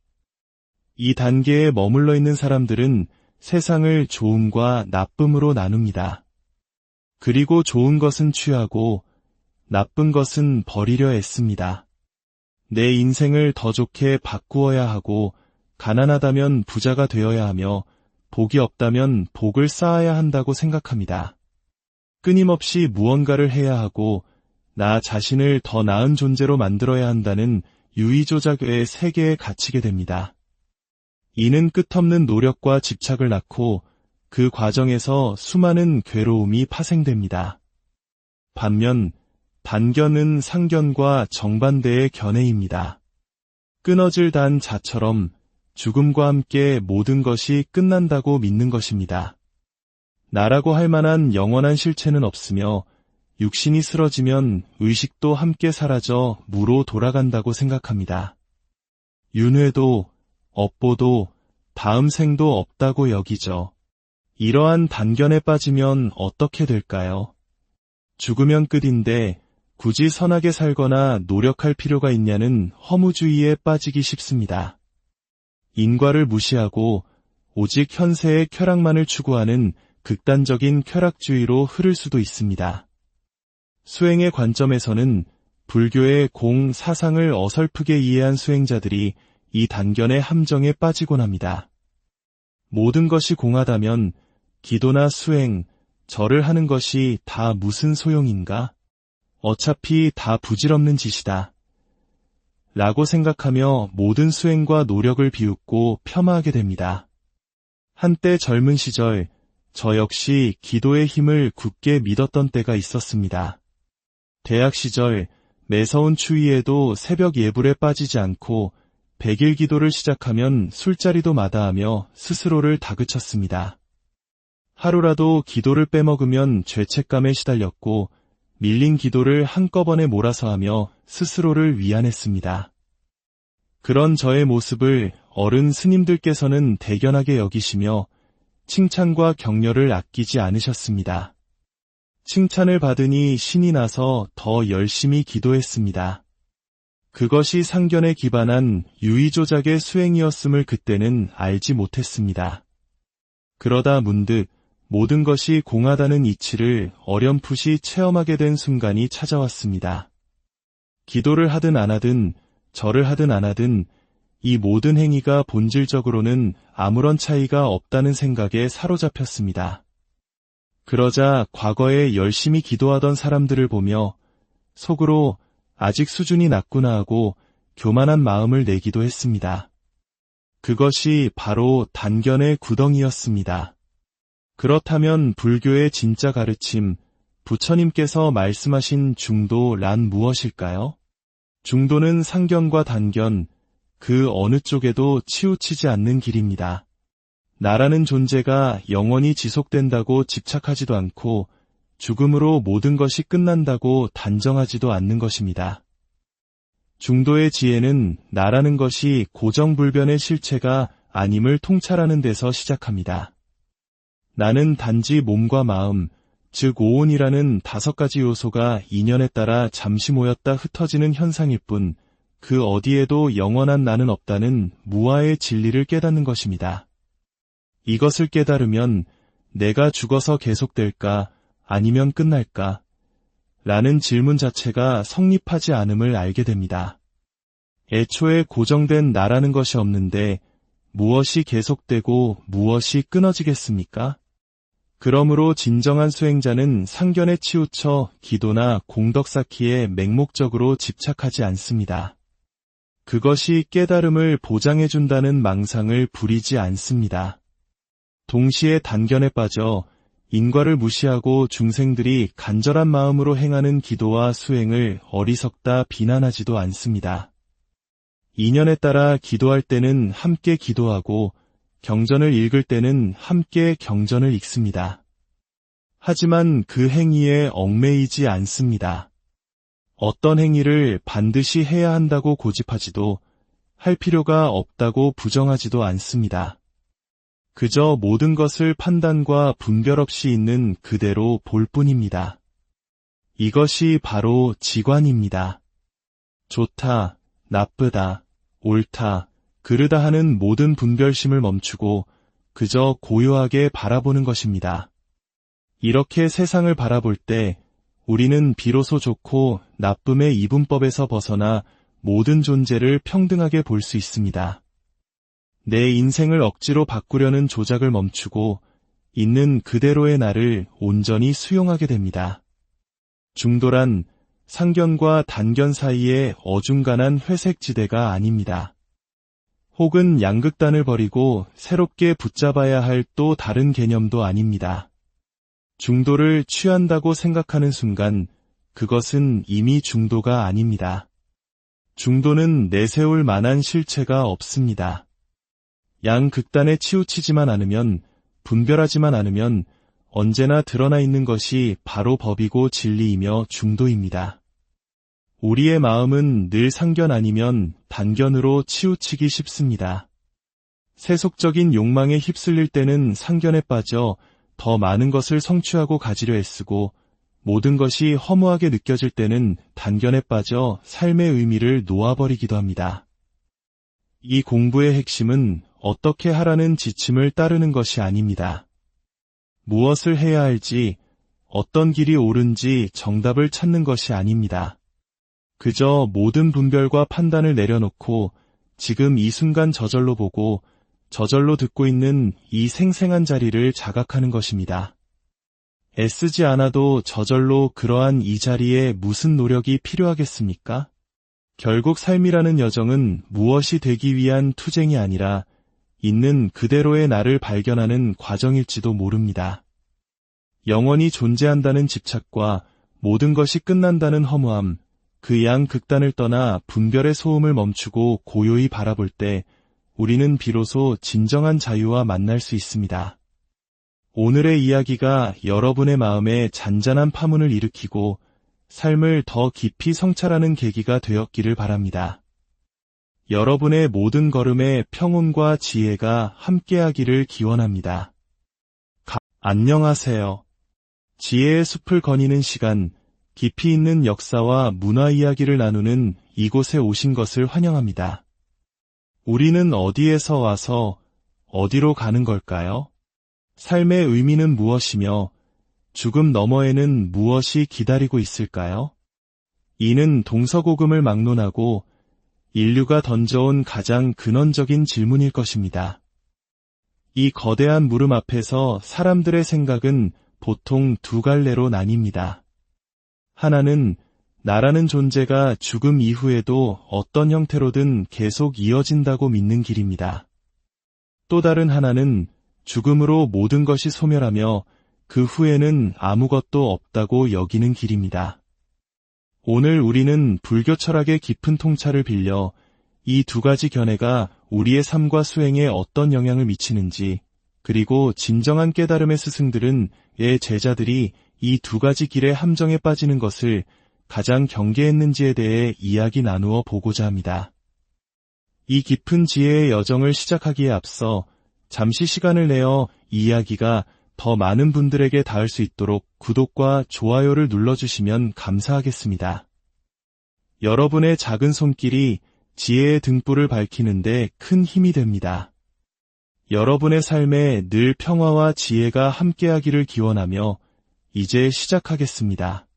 이 단계에 머물러 있는 사람들은 세상을 좋음과 나쁨으로 나눕니다. 그리고 좋은 것은 취하고 나쁜 것은 버리려 애씁니다. 내 인생을 더 좋게 바꾸어야 하고 가난하다면 부자가 되어야 하며 복이 없다면 복을 쌓아야 한다고 생각합니다. 끊임없이 무언가를 해야 하고 나 자신을 더 나은 존재로 만들어야 한다는 유의조작의 세계에 갇히게 됩니다. 이는 끝없는 노력과 집착을 낳고 그 과정에서 수많은 괴로움이 파생됩니다. 반면 단견은 상견과 정반대의 견해입니다. 끊어질 단 자처럼 죽음과 함께 모든 것이 끝난다고 믿는 것입니다. 나라고 할 만한 영원한 실체는 없으며 육신이 쓰러지면 의식도 함께 사라져 무로 돌아간다고 생각합니다. 윤회도 업보도 다음 생도 없다고 여기죠. 이러한 단견에 빠지면 어떻게 될까요? 죽으면 끝인데 굳이 선하게 살거나 노력할 필요가 있냐는 허무주의에 빠지기 쉽습니다. 인과를 무시하고 오직 현세의 쾌락만을 추구하는 극단적인 쾌락주의로 흐를 수도 있습니다. 수행의 관점에서는 불교의 공 사상을 어설프게 이해한 수행자들이 이 단견의 함정에 빠지곤 합니다. 모든 것이 공하다면 기도나 수행, 절을 하는 것이 다 무슨 소용인가? 어차피 다 부질없는 짓이다. 라고 생각하며 모든 수행과 노력을 비웃고 폄하하게 됩니다. 한때 젊은 시절 저 역시 기도의 힘을 굳게 믿었던 때가 있었습니다. 대학 시절 매서운 추위에도 새벽 예불에 빠지지 않고 100일 기도를 시작하면 술자리도 마다하며 스스로를 다그쳤습니다. 하루라도 기도를 빼먹으면 죄책감에 시달렸고 밀린 기도를 한꺼번에 몰아서 하며 스스로를 위안했습니다. 그런 저의 모습을 어른 스님들께서는 대견하게 여기시며 칭찬과 격려를 아끼지 않으셨습니다. 칭찬을 받으니 신이 나서 더 열심히 기도했습니다. 그것이 상견에 기반한 유의조작의 수행이었음을 그때는 알지 못했습니다. 그러다 문득 모든 것이 공하다는 이치를 어렴풋이 체험하게 된 순간이 찾아왔습니다. 기도를 하든 안 하든 절을 하든 안 하든 이 모든 행위가 본질적으로는 아무런 차이가 없다는 생각에 사로잡혔습니다. 그러자 과거에 열심히 기도하던 사람들을 보며 속으로 아직 수준이 낮구나 하고 교만한 마음을 내기도 했습니다. 그것이 바로 단견의 구덩이였습니다. 그렇다면 불교의 진짜 가르침, 부처님께서 말씀하신 중도란 무엇일까요? 중도는 상견과 단견, 그 어느 쪽에도 치우치지 않는 길입니다. 나라는 존재가 영원히 지속된다고 집착하지도 않고 죽음으로 모든 것이 끝난다고 단정하지도 않는 것입니다. 중도의 지혜는 나라는 것이 고정불변의 실체가 아님을 통찰하는 데서 시작합니다. 나는 단지 몸과 마음, 즉 오온이라는 5가지 요소가 인연에 따라 잠시 모였다 흩어지는 현상일 뿐 그 어디에도 영원한 나는 없다는 무아의 진리를 깨닫는 것입니다. 이것을 깨달으면 내가 죽어서 계속될까 아니면 끝날까? 라는 질문 자체가 성립하지 않음을 알게 됩니다. 애초에 고정된 나라는 것이 없는데 무엇이 계속되고 무엇이 끊어지겠습니까? 그러므로 진정한 수행자는 상견에 치우쳐 기도나 공덕 쌓기에 맹목적으로 집착하지 않습니다. 그것이 깨달음을 보장해준다는 망상을 부리지 않습니다. 동시에 단견에 빠져 인과를 무시하고 중생들이 간절한 마음으로 행하는 기도와 수행을 어리석다 비난하지도 않습니다. 인연에 따라 기도할 때는 함께 기도하고 경전을 읽을 때는 함께 경전을 읽습니다. 하지만 그 행위에 얽매이지 않습니다. 어떤 행위를 반드시 해야 한다고 고집하지도 할 필요가 없다고 부정하지도 않습니다. 그저 모든 것을 판단과 분별 없이 있는 그대로 볼 뿐입니다. 이것이 바로 지관입니다. 좋다, 나쁘다, 옳다, 그르다 하는 모든 분별심을 멈추고 그저 고요하게 바라보는 것입니다. 이렇게 세상을 바라볼 때 우리는 비로소 좋고 나쁨의 이분법에서 벗어나 모든 존재를 평등하게 볼 수 있습니다. 내 인생을 억지로 바꾸려는 조작을 멈추고 있는 그대로의 나를 온전히 수용하게 됩니다. 중도란 상견과 단견 사이의 어중간한 회색지대가 아닙니다. 혹은 양극단을 버리고 새롭게 붙잡아야 할 또 다른 개념도 아닙니다. 중도를 취한다고 생각하는 순간 그것은 이미 중도가 아닙니다. 중도는 내세울 만한 실체가 없습니다. 양극단에 치우치지만 않으면, 분별하지만 않으면 언제나 드러나 있는 것이 바로 법이고 진리이며 중도입니다. 우리의 마음은 늘 상견 아니면 단견으로 치우치기 쉽습니다. 세속적인 욕망에 휩쓸릴 때는 상견에 빠져 더 많은 것을 성취하고 가지려 애쓰고, 모든 것이 허무하게 느껴질 때는 단견에 빠져 삶의 의미를 놓아버리기도 합니다. 이 공부의 핵심은 어떻게 하라는 지침을 따르는 것이 아닙니다. 무엇을 해야 할지, 어떤 길이 옳은지 정답을 찾는 것이 아닙니다. 그저 모든 분별과 판단을 내려놓고 지금 이 순간 저절로 보고 저절로 듣고 있는 이 생생한 자리를 자각하는 것입니다. 애쓰지 않아도 저절로 그러한 이 자리에 무슨 노력이 필요하겠습니까? 결국 삶이라는 여정은 무엇이 되기 위한 투쟁이 아니라 있는 그대로의 나를 발견하는 과정일지도 모릅니다. 영원히 존재한다는 집착과 모든 것이 끝난다는 허무함, 그 양 극단을 떠나 분별의 소음을 멈추고 고요히 바라볼 때 우리는 비로소 진정한 자유와 만날 수 있습니다. 오늘의 이야기가 여러분의 마음에 잔잔한 파문을 일으키고 삶을 더 깊이 성찰하는 계기가 되었기를 바랍니다. 여러분의 모든 걸음에 평온과 지혜가 함께하기를 기원합니다. 안녕하세요. 지혜의 숲을 거니는 시간, 깊이 있는 역사와 문화 이야기를 나누는 이곳에 오신 것을 환영합니다. 우리는 어디에서 와서 어디로 가는 걸까요? 삶의 의미는 무엇이며 죽음 너머에는 무엇이 기다리고 있을까요? 이는 동서고금을 막론하고 인류가 던져온 가장 근원적인 질문일 것입니다. 이 거대한 물음 앞에서 사람들의 생각은 보통 두 갈래로 나뉩니다. 하나는 나라는 존재가 죽음 이후에도 어떤 형태로든 계속 이어진다고 믿는 길입니다. 또 다른 하나는 죽음으로 모든 것이 소멸하며 그 후에는 아무것도 없다고 여기는 길입니다. 오늘 우리는 불교 철학의 깊은 통찰을 빌려 이 두 가지 견해가 우리의 삶과 수행에 어떤 영향을 미치는지, 그리고 진정한 깨달음의 스승들은 의 제자들이 이 두 가지 길의 함정에 빠지는 것을 가장 경계했는지에 대해 이야기 나누어 보고자 합니다. 이 깊은 지혜의 여정을 시작하기에 앞서 잠시 시간을 내어 이 이야기가 더 많은 분들에게 닿을 수 있도록 구독과 좋아요를 눌러주시면 감사하겠습니다. 여러분의 작은 손길이 지혜의 등불을 밝히는데 큰 힘이 됩니다. 여러분의 삶에 늘 평화와 지혜가 함께하기를 기원하며 이제 시작하겠습니다.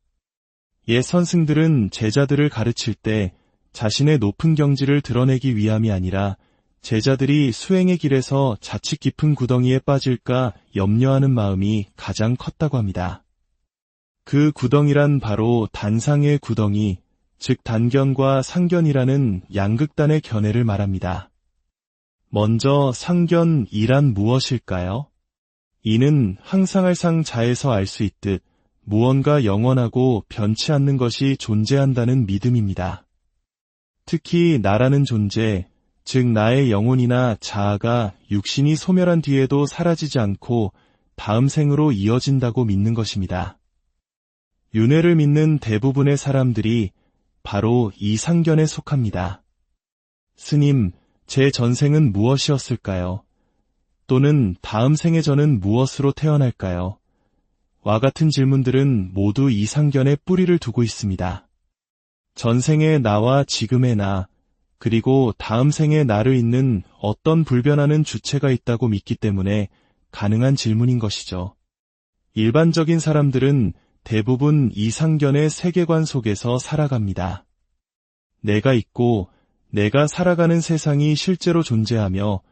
옛 선승들은 제자들을 가르칠 때 자신의 높은 경지를 드러내기 위함이 아니라 제자들이 수행의 길에서 자칫 깊은 구덩이에 빠질까 염려하는 마음이 가장 컸다고 합니다. 그 구덩이란 바로 단상의 구덩이, 즉 단견과 상견이라는 양극단의 견해를 말합니다. 먼저 상견이란 무엇일까요? 이는 항상할상 자에서 알 수 있듯 무언가 영원하고 변치 않는 것이 존재한다는 믿음입니다. 특히 나라는 존재, 즉 나의 영혼이나 자아가 육신이 소멸한 뒤에도 사라지지 않고 다음 생으로 이어진다고 믿는 것입니다. 윤회를 믿는 대부분의 사람들이 바로 이 상견에 속합니다. 스님, 제 전생은 무엇이었을까요? 또는 다음 생에 저는 무엇으로 태어날까요? 와 같은 질문들은 모두 이 상견에 뿌리를 두고 있습니다. 전생의 나와 지금의 나, 그리고 다음 생의 나를 잇는 어떤 불변하는 주체가 있다고 믿기 때문에 가능한 질문인 것이죠. 일반적인 사람들은 대부분 이 상견의 세계관 속에서 살아갑니다. 내가 있고 내가 살아가는 세상이 실제로 존재하며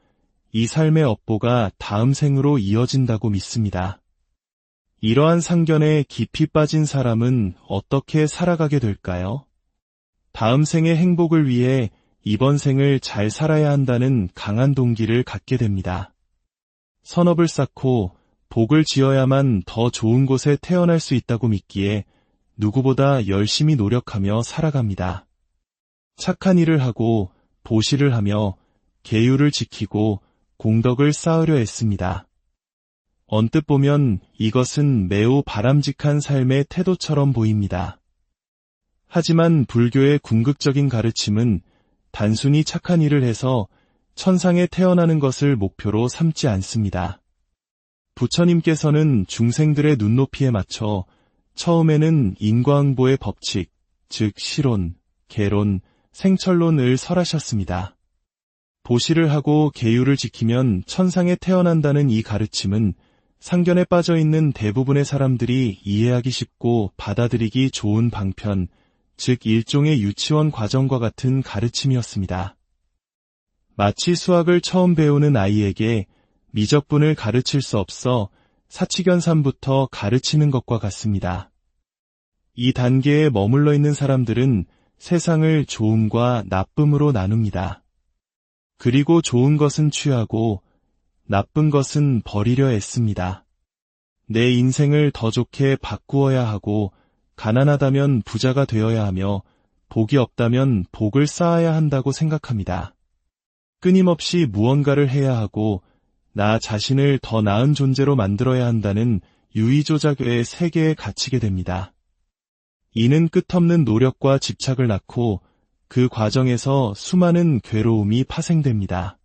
이 삶의 업보가 다음 생으로 이어진다고 믿습니다. 이러한 상견에 깊이 빠진 사람은 어떻게 살아가게 될까요? 다음 생의 행복을 위해 이번 생을 잘 살아야 한다는 강한 동기를 갖게 됩니다. 선업을 쌓고 복을 지어야만 더 좋은 곳에 태어날 수 있다고 믿기에 누구보다 열심히 노력하며 살아갑니다. 착한 일을 하고 보시를 하며 계율을 지키고 공덕을 쌓으려 했습니다. 언뜻 보면 이것은 매우 바람직한 삶의 태도처럼 보입니다. 하지만 불교의 궁극적인 가르침은 단순히 착한 일을 해서 천상에 태어나는 것을 목표로 삼지 않습니다. 부처님께서는 중생들의 눈높이에 맞춰 처음에는 인과응보의 법칙, 즉 시론, 계론, 생철론을 설하셨습니다. 보시를 하고 계율을 지키면 천상에 태어난다는 이 가르침은 상견에 빠져있는 대부분의 사람들이 이해하기 쉽고 받아들이기 좋은 방편, 즉 일종의 유치원 과정과 같은 가르침이었습니다. 마치 수학을 처음 배우는 아이에게 미적분을 가르칠 수 없어 사칙연산부터 가르치는 것과 같습니다. 이 단계에 머물러 있는 사람들은 세상을 좋음과 나쁨으로 나눕니다. 그리고 좋은 것은 취하고 나쁜 것은 버리려 애씁니다. 내 인생을 더 좋게 바꾸어야 하고 가난하다면 부자가 되어야 하며 복이 없다면 복을 쌓아야 한다고 생각합니다. 끊임없이 무언가를 해야 하고 나 자신을 더 나은 존재로 만들어야 한다는 유의조작의 세계에 갇히게 됩니다. 이는 끝없는 노력과 집착을 낳고 그 과정에서 수많은 괴로움이 파생됩니다.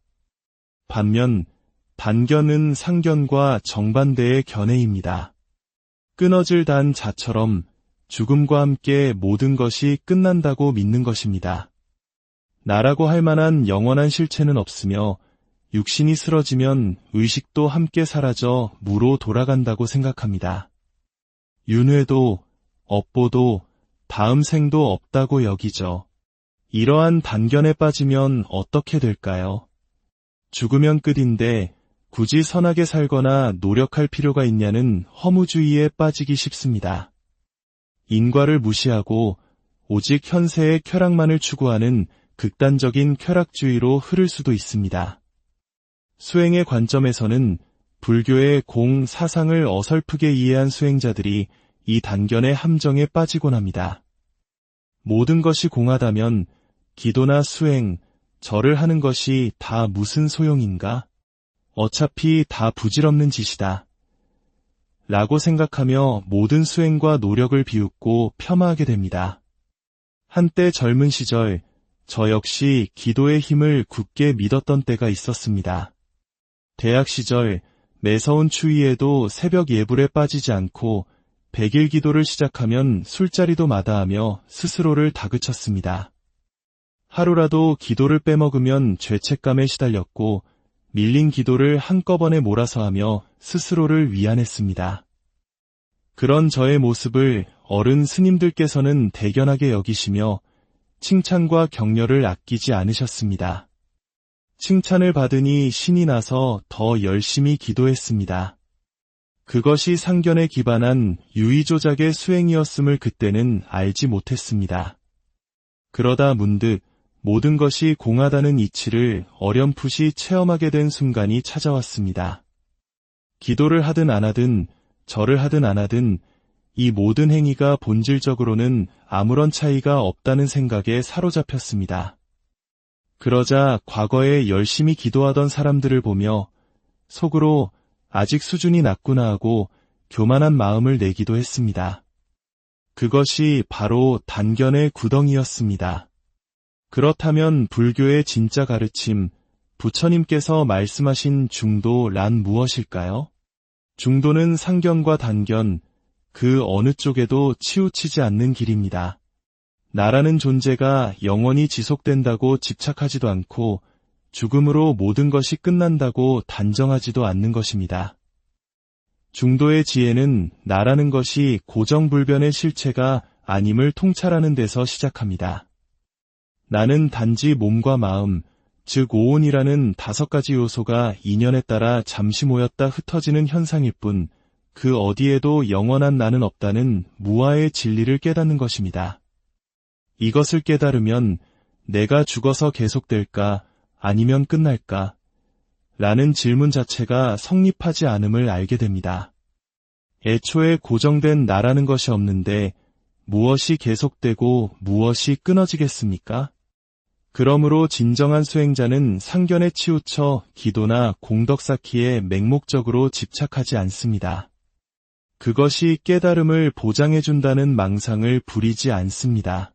반면 단견은 상견과 정반대의 견해입니다. 끊어질 단 자처럼 죽음과 함께 모든 것이 끝난다고 믿는 것입니다. 나라고 할 만한 영원한 실체는 없으며 육신이 쓰러지면 의식도 함께 사라져 무로 돌아간다고 생각합니다. 윤회도 업보도 다음 생도 없다고 여기죠. 이러한 단견에 빠지면 어떻게 될까요? 죽으면 끝인데 굳이 선하게 살거나 노력할 필요가 있냐는 허무주의에 빠지기 쉽습니다. 인과를 무시하고 오직 현세의 쾌락만을 추구하는 극단적인 쾌락주의로 흐를 수도 있습니다. 수행의 관점에서는 불교의 공 사상을 어설프게 이해한 수행자들이 이 단견의 함정에 빠지곤 합니다. 모든 것이 공하다면 기도나 수행, 절을 하는 것이 다 무슨 소용인가? 어차피 다 부질없는 짓이다. 라고 생각하며 모든 수행과 노력을 비웃고 폄하하게 됩니다. 한때 젊은 시절 저 역시 기도의 힘을 굳게 믿었던 때가 있었습니다. 대학 시절 매서운 추위에도 새벽 예불에 빠지지 않고 100일 기도를 시작하면 술자리도 마다하며 스스로를 다그쳤습니다. 하루라도 기도를 빼먹으면 죄책감에 시달렸고 밀린 기도를 한꺼번에 몰아서 하며 스스로를 위안했습니다. 그런 저의 모습을 어른 스님들께서는 대견하게 여기시며 칭찬과 격려를 아끼지 않으셨습니다. 칭찬을 받으니 신이 나서 더 열심히 기도했습니다. 그것이 상견에 기반한 유의조작의 수행이었음을 그때는 알지 못했습니다. 그러다 문득 모든 것이 공하다는 이치를 어렴풋이 체험하게 된 순간이 찾아왔습니다. 기도를 하든 안 하든 절을 하든 안 하든 이 모든 행위가 본질적으로는 아무런 차이가 없다는 생각에 사로잡혔습니다. 그러자 과거에 열심히 기도하던 사람들을 보며 속으로 아직 수준이 낮구나 하고 교만한 마음을 내기도 했습니다. 그것이 바로 단견의 구덩이였습니다. 그렇다면 불교의 진짜 가르침, 부처님께서 말씀하신 중도란 무엇일까요? 중도는 상견과 단견, 그 어느 쪽에도 치우치지 않는 길입니다. 나라는 존재가 영원히 지속된다고 집착하지도 않고 죽음으로 모든 것이 끝난다고 단정하지도 않는 것입니다. 중도의 지혜는 나라는 것이 고정불변의 실체가 아님을 통찰하는 데서 시작합니다. 나는 단지 몸과 마음, 즉 오온이라는 5가지 요소가 인연에 따라 잠시 모였다 흩어지는 현상일 뿐 그 어디에도 영원한 나는 없다는 무아의 진리를 깨닫는 것입니다. 이것을 깨달으면 내가 죽어서 계속될까 아니면 끝날까? 라는 질문 자체가 성립하지 않음을 알게 됩니다. 애초에 고정된 나라는 것이 없는데 무엇이 계속되고 무엇이 끊어지겠습니까? 그러므로 진정한 수행자는 상견에 치우쳐 기도나 공덕 쌓기에 맹목적으로 집착하지 않습니다. 그것이 깨달음을 보장해준다는 망상을 부리지 않습니다.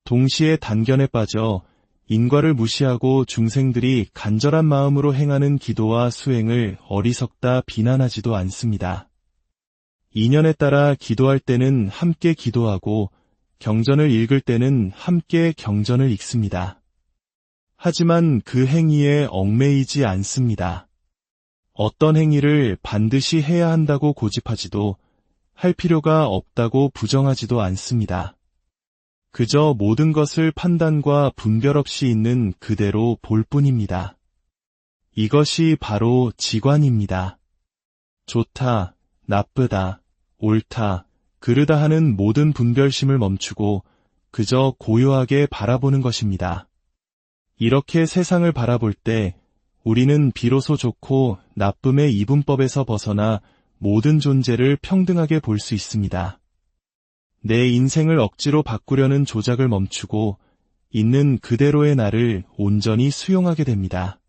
동시에 단견에 빠져 인과를 무시하고 중생들이 간절한 마음으로 행하는 기도와 수행을 어리석다 비난하지도 않습니다. 인연에 따라 기도할 때는 함께 기도하고 경전을 읽을 때는 함께 경전을 읽습니다. 하지만 그 행위에 얽매이지 않습니다. 어떤 행위를 반드시 해야 한다고 고집하지도 할 필요가 없다고 부정하지도 않습니다. 그저 모든 것을 판단과 분별 없이 있는 그대로 볼 뿐입니다. 이것이 바로 지관입니다. 좋다, 나쁘다, 옳다, 그르다 하는 모든 분별심을 멈추고 그저 고요하게 바라보는 것입니다. 이렇게 세상을 바라볼 때 우리는 비로소 좋고 나쁨의 이분법에서 벗어나 모든 존재를 평등하게 볼 수 있습니다. 내 인생을 억지로 바꾸려는 조작을 멈추고 있는 그대로의 나를 온전히 수용하게 됩니다.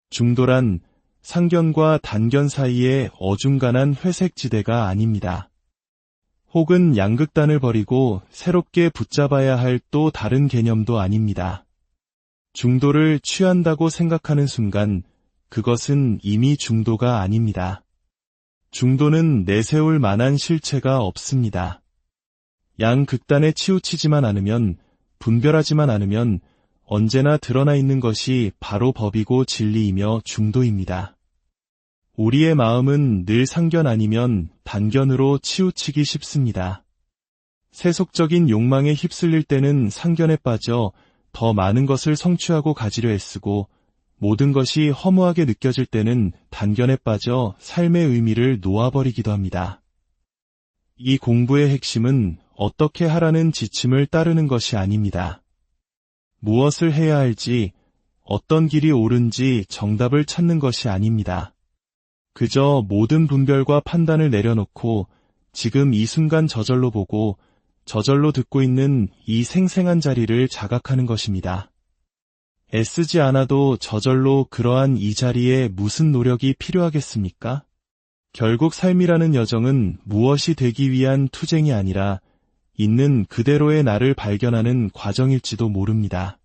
중도란 상견과 단견 사이의 어중간한 회색지대가 아닙니다. 혹은 양극단을 버리고 새롭게 붙잡아야 할 또 다른 개념도 아닙니다. 중도를 취한다고 생각하는 순간 그것은 이미 중도가 아닙니다. 중도는 내세울 만한 실체가 없습니다. 양극단에 치우치지만 않으면, 분별하지만 않으면 언제나 드러나 있는 것이 바로 법이고 진리이며 중도입니다. 우리의 마음은 늘 상견 아니면 단견으로 치우치기 쉽습니다. 세속적인 욕망에 휩쓸릴 때는 상견에 빠져 더 많은 것을 성취하고 가지려 애쓰고 모든 것이 허무하게 느껴질 때는 단견에 빠져 삶의 의미를 놓아버리기도 합니다. 이 공부의 핵심은 어떻게 하라는 지침을 따르는 것이 아닙니다. 무엇을 해야 할지, 어떤 길이 옳은지 정답을 찾는 것이 아닙니다. 그저 모든 분별과 판단을 내려놓고 지금 이 순간 저절로 보고 저절로 듣고 있는 이 생생한 자리를 자각하는 것입니다. 애쓰지 않아도 저절로 그러한 이 자리에 무슨 노력이 필요하겠습니까? 결국 삶이라는 여정은 무엇이 되기 위한 투쟁이 아니라 있는 그대로의 나를 발견하는 과정일지도 모릅니다.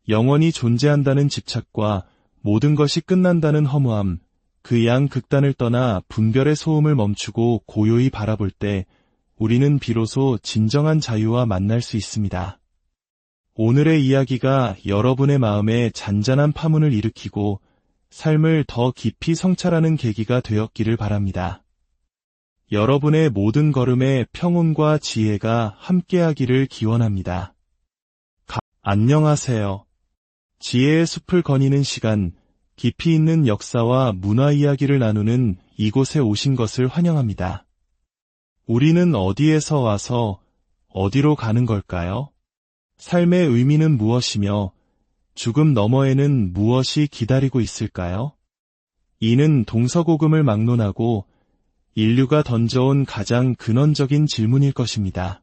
영원히 존재한다는 집착과 모든 것이 끝난다는 허무함, 그 양 극단을 떠나 분별의 소음을 멈추고 고요히 바라볼 때 우리는 비로소 진정한 자유와 만날 수 있습니다. 오늘의 이야기가 여러분의 마음에 잔잔한 파문을 일으키고 삶을 더 깊이 성찰하는 계기가 되었기를 바랍니다. 여러분의 모든 걸음에 평온과 지혜가 함께하기를 기원합니다. 안녕하세요. 지혜의 숲을 거니는 시간, 깊이 있는 역사와 문화 이야기를 나누는 이곳에 오신 것을 환영합니다. 우리는 어디에서 와서 어디로 가는 걸까요? 삶의 의미는 무엇이며 죽음 너머에는 무엇이 기다리고 있을까요? 이는 동서고금을 막론하고 인류가 던져온 가장 근원적인 질문일 것입니다.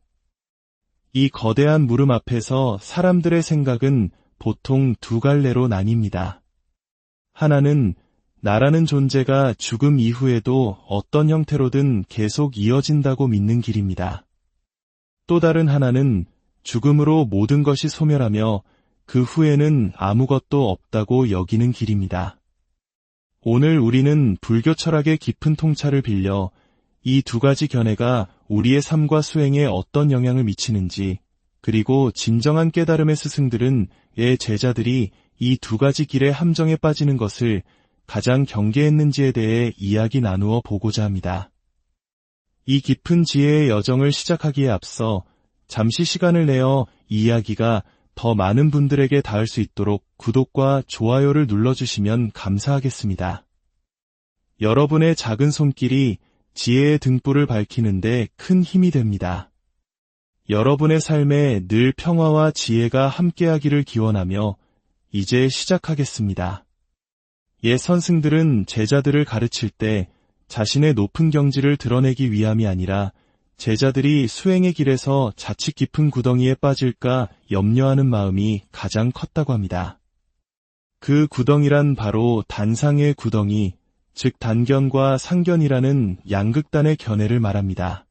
이 거대한 물음 앞에서 사람들의 생각은 보통 두 갈래로 나뉩니다. 하나는 나라는 존재가 죽음 이후에도 어떤 형태로든 계속 이어진다고 믿는 길입니다. 또 다른 하나는 죽음으로 모든 것이 소멸하며 그 후에는 아무것도 없다고 여기는 길입니다. 오늘 우리는 불교 철학의 깊은 통찰을 빌려 이 두 가지 견해가 우리의 삶과 수행에 어떤 영향을 미치는지, 그리고 진정한 깨달음의 스승들은 의 제자들이 이 두 가지 길의 함정에 빠지는 것을 가장 경계했는지에 대해 이야기 나누어 보고자 합니다. 이 깊은 지혜의 여정을 시작하기에 앞서 잠시 시간을 내어 이 이야기가 더 많은 분들에게 닿을 수 있도록 구독과 좋아요를 눌러주시면 감사하겠습니다. 여러분의 작은 손길이 지혜의 등불을 밝히는데 큰 힘이 됩니다. 여러분의 삶에 늘 평화와 지혜가 함께하기를 기원하며 이제 시작하겠습니다. 옛 선승들은 제자들을 가르칠 때 자신의 높은 경지를 드러내기 위함이 아니라 제자들이 수행의 길에서 자칫 깊은 구덩이에 빠질까 염려하는 마음이 가장 컸다고 합니다. 그 구덩이란 바로 단상의 구덩이, 즉 단견과 상견이라는 양극단의 견해를 말합니다.